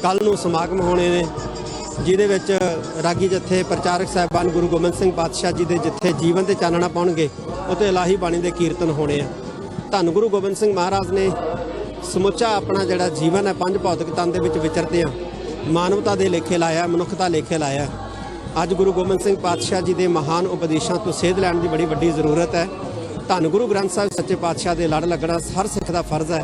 S11: ਕੱਲ੍ਹ ਨੂੰ ਸਮਾਗਮ ਹੋਣੇ ਨੇ ਜਿਹਦੇ ਵਿੱਚ ਰਾਗੀ ਜਥੇ ਪ੍ਰਚਾਰਕ ਸਾਹਿਬਾਨ ਗੁਰੂ ਗੋਬਿੰਦ ਸਿੰਘ ਪਾਤਸ਼ਾਹ ਜੀ ਦੇ ਜਿੱਥੇ ਜੀਵਨ ਤੇ ਚਾਨਣਾ ਪਾਉਣਗੇ ਉੱਥੇ ਇਲਾਹੀ ਬਾਣੀ ਦੇ ਕੀਰਤਨ ਹੋਣੇ ਆ। ਧੰਨ ਗੁਰੂ ਗੋਬਿੰਦ ਸਿੰਘ ਮਹਾਰਾਜ ਨੇ ਸਮੁੱਚਾ ਆਪਣਾ ਜਿਹੜਾ ਜੀਵਨ ਹੈ ਪੰਜ ਭੌਤਿਕ ਤਨ ਦੇ ਵਿੱਚ ਵਿਚਰਦਿਆਂ ਮਾਨਵਤਾ ਦੇ ਲੇਖੇ ਲਾਇਆ, ਮਨੁੱਖਤਾ ਲੇਖੇ ਲਾਇਆ। ਅੱਜ ਗੁਰੂ ਗੋਬਿੰਦ ਸਿੰਘ ਪਾਤਸ਼ਾਹ ਜੀ ਦੇ ਮਹਾਨ ਉਪਦੇਸ਼ਾਂ ਤੋਂ ਸੇਧ ਲੈਣ ਦੀ ਬੜੀ ਵੱਡੀ ਜ਼ਰੂਰਤ ਹੈ। ਧੰਨ ਗੁਰੂ ਗ੍ਰੰਥ ਸਾਹਿਬ ਸੱਚੇ ਪਾਤਸ਼ਾਹ ਦੇ ਲੜ ਲੱਗਣਾ ਹਰ ਸਿੱਖ ਦਾ ਫਰਜ਼ ਹੈ।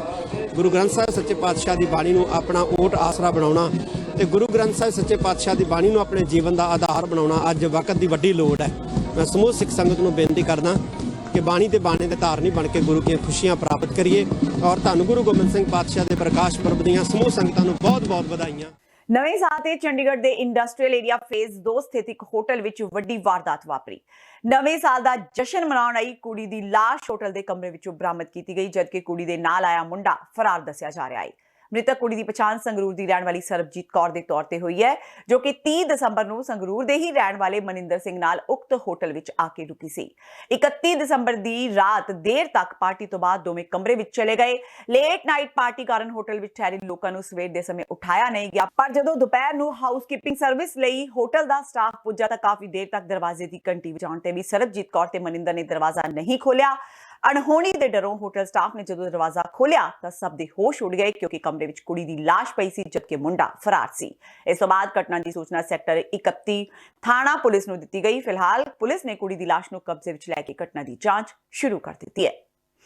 S11: ਗੁਰੂ ਗ੍ਰੰਥ ਸਾਹਿਬ ਸੱਚੇ ਪਾਤਸ਼ਾਹ ਦੀ ਬਾਣੀ ਨੂੰ ਆਪਣਾ ਓਟ ਆਸਰਾ ਬਣਾਉਣਾ ਤੇ ਗੁਰੂ ਗ੍ਰੰਥ ਸਾਹਿਬ ਸੱਚੇ ਪਾਤਸ਼ਾਹ ਦੀ ਬਾਣੀ ਨੂੰ ਆਪਣੇ ਜੀਵਨ ਦਾ ਆਧਾਰ ਬਣਾਉਣਾ ਅੱਜ ਵਕਤ ਦੀ ਵੱਡੀ ਲੋੜ ਹੈ। ਮੈਂ ਸਮੂਹ ਸਿੱਖ ਸੰਗਤ ਨੂੰ ਬੇਨਤੀ ਕਰਦਾ ਕਿ ਬਾਣੀ ਤੇ ਬਾਣੇ ਦੇ ਧਾਰਨੀ ਬਣ ਕੇ ਗੁਰੂ ਦੀਆਂ ਖੁਸ਼ੀਆਂ ਪ੍ਰਾਪਤ ਕਰੀਏ ਔਰ ਧੰਨ ਗੁਰੂ ਗੋਬਿੰਦ ਸਿੰਘ ਪਾਤਸ਼ਾਹ ਦੇ ਪ੍ਰਕਾਸ਼ ਪੁਰਬ ਦੀਆਂ ਸਮੂਹ ਸੰਗਤਾਂ ਨੂੰ ਬਹੁਤ-ਬਹੁਤ ਵਧਾਈਆਂ।
S1: ਨਵੇਂ ਸਾਲ ਤੇ ਚੰਡੀਗੜ੍ਹ ਦੇ ਇੰਡਸਟਰੀਅਲ ਏਰੀਆ ਫੇਜ਼ 2 ਸਥਿਤ ਇੱਕ ਹੋਟਲ ਵਿੱਚ ਵੱਡੀ ਵਾਰਦਾਤ ਵਾਪਰੀ। ਨਵੇਂ ਸਾਲ ਦਾ ਜਸ਼ਨ ਮਨਾਉਣ ਆਈ ਕੁੜੀ ਦੀ ਲਾਸ਼ ਹੋਟਲ ਦੇ ਕਮਰੇ ਵਿੱਚੋਂ ਬਰਾਮਦ ਕੀਤੀ ਗਈ, ਜਦਕਿ ਕੁੜੀ ਦੇ ਨਾਲ ਆਇਆ ਮੁੰਡਾ ਫਰਾਰ ਦੱਸਿਆ ਜਾ ਰਿਹਾ ਹੈ। ਮ੍ਰਿਤਕ ਕੁੜੀ ਦੀ ਪਛਾਣ ਸੰਗਰੂਰ ਦੀ ਰਹਿਣ ਵਾਲੀ ਸਰਬਜੀਤ ਕੌਰ ਦੇ ਤੌਰ ਤੇ ਹੋਈ ਹੈ, ਜੋ ਕਿ 30 ਦਸੰਬਰ ਨੂੰ ਸੰਗਰੂਰ ਦੇ ਹੀ ਰਹਿਣ ਵਾਲੇ ਮਨਿੰਦਰ ਸਿੰਘ ਨਾਲ ਉਕਤ ਹੋਟਲ ਵਿੱਚ ਆ ਕੇ ਰੁਕੀ ਸੀ। 31 ਦਸੰਬਰ ਦੀ ਰਾਤ ਦੇਰ ਤੱਕ ਪਾਰਟੀ ਤੋਂ ਬਾਅਦ ਦੋਵੇਂ ਕਮਰੇ ਵਿੱਚ ਚਲੇ ਗਏ। ਲੇਟ ਨਾਈਟ ਪਾਰਟੀ ਕਾਰਨ ਹੋਟਲ ਵਿੱਚ ਠਹਿਰੇ ਲੋਕਾਂ ਨੂੰ ਸਵੇਰ ਦੇ ਸਮੇਂ ਉਠਾਇਆ ਨਹੀਂ ਗਿਆ, ਪਰ ਜਦੋਂ ਦੁਪਹਿਰ ਨੂੰ ਹਾਊਸਕੀਪਿੰਗ ਸਰਵਿਸ ਲਈ ਹੋਟਲ ਦਾ ਸਟਾਫ ਪੁੱਜਾ ਤਾਂ ਕਾਫੀ ਦੇਰ ਤੱਕ ਦਰਵਾਜ਼ੇ ਦੀ ਘੰਟੀ ਵਜਾਉਣ ਤੇ ਵੀ ਸਰਬਜੀਤ ਕੌਰ ਤੇ ਮਨਿੰਦਰ ਨੇ ਦਰਵਾਜ਼ਾ ਨਹੀਂ ਖੋਲਿਆ। ਅਣਹੋਣੀ ਦੇ ਡਰੋਂ ਹੋਟਲ ਸਟਾਫ ਨੇ ਜਦੋਂ ਦਰਵਾਜ਼ਾ ਖੋਲਿਆ ਤਾਂ ਸਭ ਦੇ ਹੋਸ਼ ਉੱਡ ਗਏ, ਕਿਉਂਕਿ ਕਮਰੇ ਵਿੱਚ ਕੁੜੀ ਦੀ ਲਾਸ਼ ਪਈ ਸੀ ਜਦਕਿ ਮੁੰਡਾ ਫਰਾਰ ਸੀ। ਇਸ ਤੋਂ ਬਾਅਦ ਘਟਨਾ ਦੀ ਸੂਚਨਾ ਸੈਕਟਰ 31 ਥਾਣਾ ਪੁਲਿਸ ਨੂੰ ਦਿੱਤੀ ਗਈ। ਫਿਲਹਾਲ ਪੁਲਿਸ ਨੇ ਕੁੜੀ ਦੀ ਲਾਸ਼ ਨੂੰ ਕਬਜ਼ੇ ਵਿੱਚ ਲੈ ਕੇ घटना की जांच शुरू कर दी है।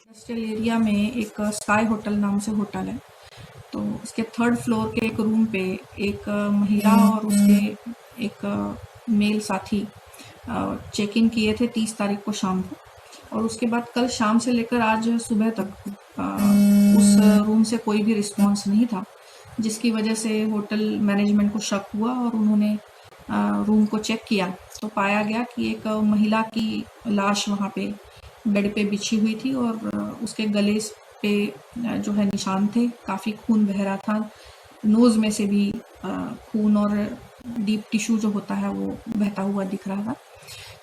S12: इंडस्ट्रियल एरिया में एक स्काई होटल नाम से होटल है, तो उसके 3rd फ्लोर के एक रूम पे एक महिला और उसके एक मेल साथी चेक इन किए थे 30 तारीख को शाम को, और उसके बाद कल शाम से लेकर आज सुबह तक उस रूम से कोई भी रिस्पांस नहीं था, जिसकी वजह से होटल मैनेजमेंट को शक हुआ और उन्होंने रूम को चेक किया तो पाया गया कि एक महिला की लाश वहाँ पे बेड पे बिछी हुई थी और उसके गले पे जो है निशान थे, काफ़ी खून बह रहा था, नोज़ में से भी खून और डीप टिश्यू जो होता है वो बहता हुआ दिख रहा था।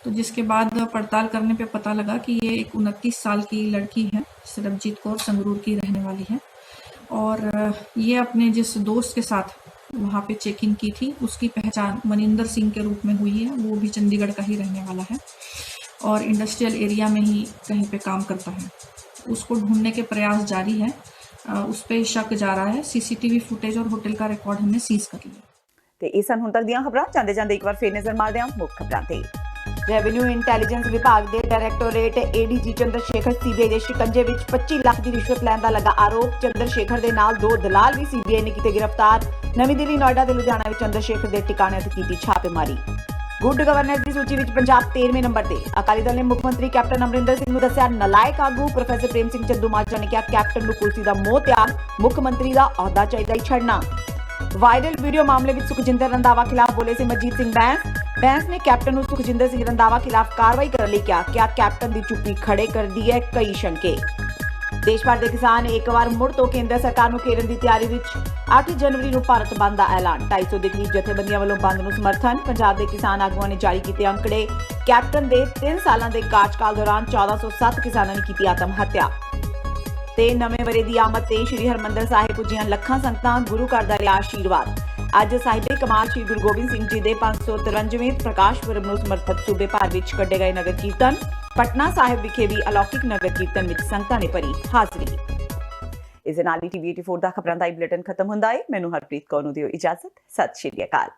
S12: तो जिसके बाद पड़ताल करने पे पता लगा कि ये एक 29 साल की लड़की है, सरबजीत कौर, संगरूर की रहने वाली है, और ये अपने जिस दोस्त के साथ वहाँ पे चेक इन की थी उसकी पहचान मनिंदर सिंह के रूप में हुई है। वो भी चंडीगढ़ का ही रहने वाला है और इंडस्ट्रियल एरिया में ही कहीं पे काम करता है। उसको ढूंढने के प्रयास जारी है, उस पर शक जा रहा है। सीसीटीवी फुटेज और होटल का रिकॉर्ड हमने सीज कर लिया।
S1: ਤੇ ਇਹ ਸਨ ਹੁਣ ਤੱਕ ਦੀਆਂ ਖਬਰਾਂ। ਜਾਂਦੇ ਜਾਂਦੇ ਇੱਕ ਵਾਰ ਫੇਰ ਨਜ਼ਰ ਮਾਰਦੇ ਹਾਂ ਮੁੱਖ ਖਬਰਾਂ ਤੇ। ਰੈਵਨਿਊ ਇੰਟੈਲੀਜੈਂਸ ਵਿਭਾਗ ਦੇ ਡਾਇਰੈਕਟੋਰੇਟ ਏਡੀਜੀ ਚੰਦਰਸ਼ੇਖਰ ਸੀਬੀਆਈ ਦੇ ਸ਼ਿਕੰਜੇ ਵਿੱਚ 25 ਲੱਖ ਦੀ ਰਿਸ਼ਵਤ ਲੈਣ ਦਾ ਲੱਗਾ ਆਰੋਪ। ਚੰਦਰਸ਼ੇਖਰ ਦੇ ਨਾਲ 2 ਦਲਾਲ ਵੀ ਸੀਬੀਆਈ ਨੇ ਕੀਤੇ ਗ੍ਰਿਫਤਾਰ। ਨਵੀਂ ਦਿੱਲੀ, ਨੋਇਡਾ ਤੇ ਲੁਧਿਆਣਾ ਵਿੱਚ ਚੰਦਰਸ਼ੇਖਰ ਦੇ ਟਿਕਾਣਿਆਂ ਤੇ ਕੀਤੀ ਛਾਪੇਮਾਰੀ। ਗੁੱਡ ਗਵਰਨੈਂਸ ਦੀ ਸੂਚੀ ਵਿੱਚ ਪੰਜਾਬ 13ਵੇਂ ਨੰਬਰ ਤੇ। ਅਕਾਲੀ ਦਲ ਨੇ ਮੁੱਖ ਮੰਤਰੀ ਕੈਪਟਨ ਅਮਰਿੰਦਰ ਸਿੰਘ ਨੂੰ ਦੱਸਿਆ ਨਲਾਇਕ ਆਗੂ। ਪ੍ਰੋਫੈਸਰ ਪ੍ਰੇਮ ਸਿੰਘ ਚੰਦੂਮਾਜਰਾ ਨੇ ਕਿਹਾ ਕੈਪਟਨ ਨੂੰ ਕੁਰਸੀ ਦਾ ਮੋਹ ਤਿਆਗ, ਮੁੱਖ ਮੰਤਰੀ ਦਾ ਅਹੁਦਾ ਚਾਹੀਦਾ ਹੀ ਛੱਡਣਾ। ਵਾਇਰਲ ਵੀਡੀਓ ਮਾਮਲੇ ਵਿੱਚ ਸੁਖਜਿੰਦਰ ਰੰਧਾਵਾ ਖਿਲਾਫ ਬੋਲੇ ਸੀ ਮਨਜੀਤ ਸਿੰਘ ਬੈਂਸ ਨੇ ਕੈਪਟਨ ਨੂੰ ਸੁਖਜਿੰਦਰ ਸਿੰਘ ਰੰਧਾਵਾ ਖਿਲਾਫ ਕਾਰਵਾਈ ਕਰਨ ਲਈ ਕਿਹਾ ਕੈਪਟਨ ਦੀ ਚੁੱਪੀ ਖੜੇ ਕਰਦੀ ਹੈ ਕਈ ਸ਼ੰਕੇ। ਦੇਸ਼ ਭਰ ਦੇ ਕਿਸਾਨ ਇੱਕ ਵਾਰ ਮੁੜ ਤੋਂ ਕੇਂਦਰ ਸਰਕਾਰ ਨੂੰ ਘੇਰਨ ਦੀ ਤਿਆਰੀ ਵਿੱਚ। 8 ਜਨਵਰੀ ਨੂੰ ਭਾਰਤ ਬੰਦ ਦਾ ਐਲਾਨ। 250 ਦੇ ਕਰੀਬ ਜਥੇਬੰਦੀਆਂ ਵੱਲੋਂ ਬੰਦ ਨੂੰ ਸਮਰਥਨ। ਪੰਜਾਬ ਦੇ ਕਿਸਾਨ ਆਗੂਆਂ ਨੇ ਜਾਰੀ ਕੀਤੇ ਅੰਕੜੇ। ਕੈਪਟਨ ਦੇ 3 ਸਾਲਾਂ ਦੇ ਕਾਰਜਕਾਲ ਦੌਰਾਨ 1407 ਕਿਸਾਨਾਂ ਨੇ ਕੀਤੀ ਆਤਮ ਹੱਤਿਆ। ਤੇ ਨਵੇਂ ਵਰੇ ਦੀ ਆਮਦ ਤੇ ਸ਼੍ਰੀ ਹਰਮੰਦਰ ਸਾਹਿਬ ਪੁੱਜੀਆਂ ਲੱਖਾਂ ਸੰਗਤਾਂ, ਗੁਰੂ ਘਰ ਦਾ ਲਿਆ ਆਸ਼ੀਰਵਾਦ। ਅੱਜ ਸਾਹਿਬੇ ਕਮਾਲ ਸ਼੍ਰੀ ਗੁਰੂ ਗੋਬਿੰਦ ਸਿੰਘ ਜੀ ਦੇ 553ਵੇਂ ਪ੍ਰਕਾਸ਼ ਪੁਰਬ ਨੂੰ ਸਮਰਪਿਤ ਸੂਬੇ ਭਰ ਵਿੱਚ ਕੱਢੇ ਗਏ ਨਗਰ ਕੀਰਤਨ। ਪਟਨਾ ਸਾਹਿਬ ਵਿਖੇ ਵੀ ਅਲੌਕਿਕ ਨਗਰ ਕੀਰਤਨ ਵਿੱਚ ਸੰਗਤਾਂ ਨੇ ਭਰੀ ਹਾਜ਼ਰੀ। ਇਸ ਦੇ ਨਾਲ ਹੀ TV 84 ਦਾ ਖਬਰਾਂ ਦਾ ਬੁਲੇਟਿਨ ਖਤਮ ਹੁੰਦਾ ਹੈ। ਮੈਨੂੰ ਹਰਪ੍ਰੀਤ ਕੌਰ ਨੂੰ ਦਿਓ ਇਜਾਜ਼ਤ। ਸਤਿ ਸ਼੍ਰੀ ਅਕਾਲ।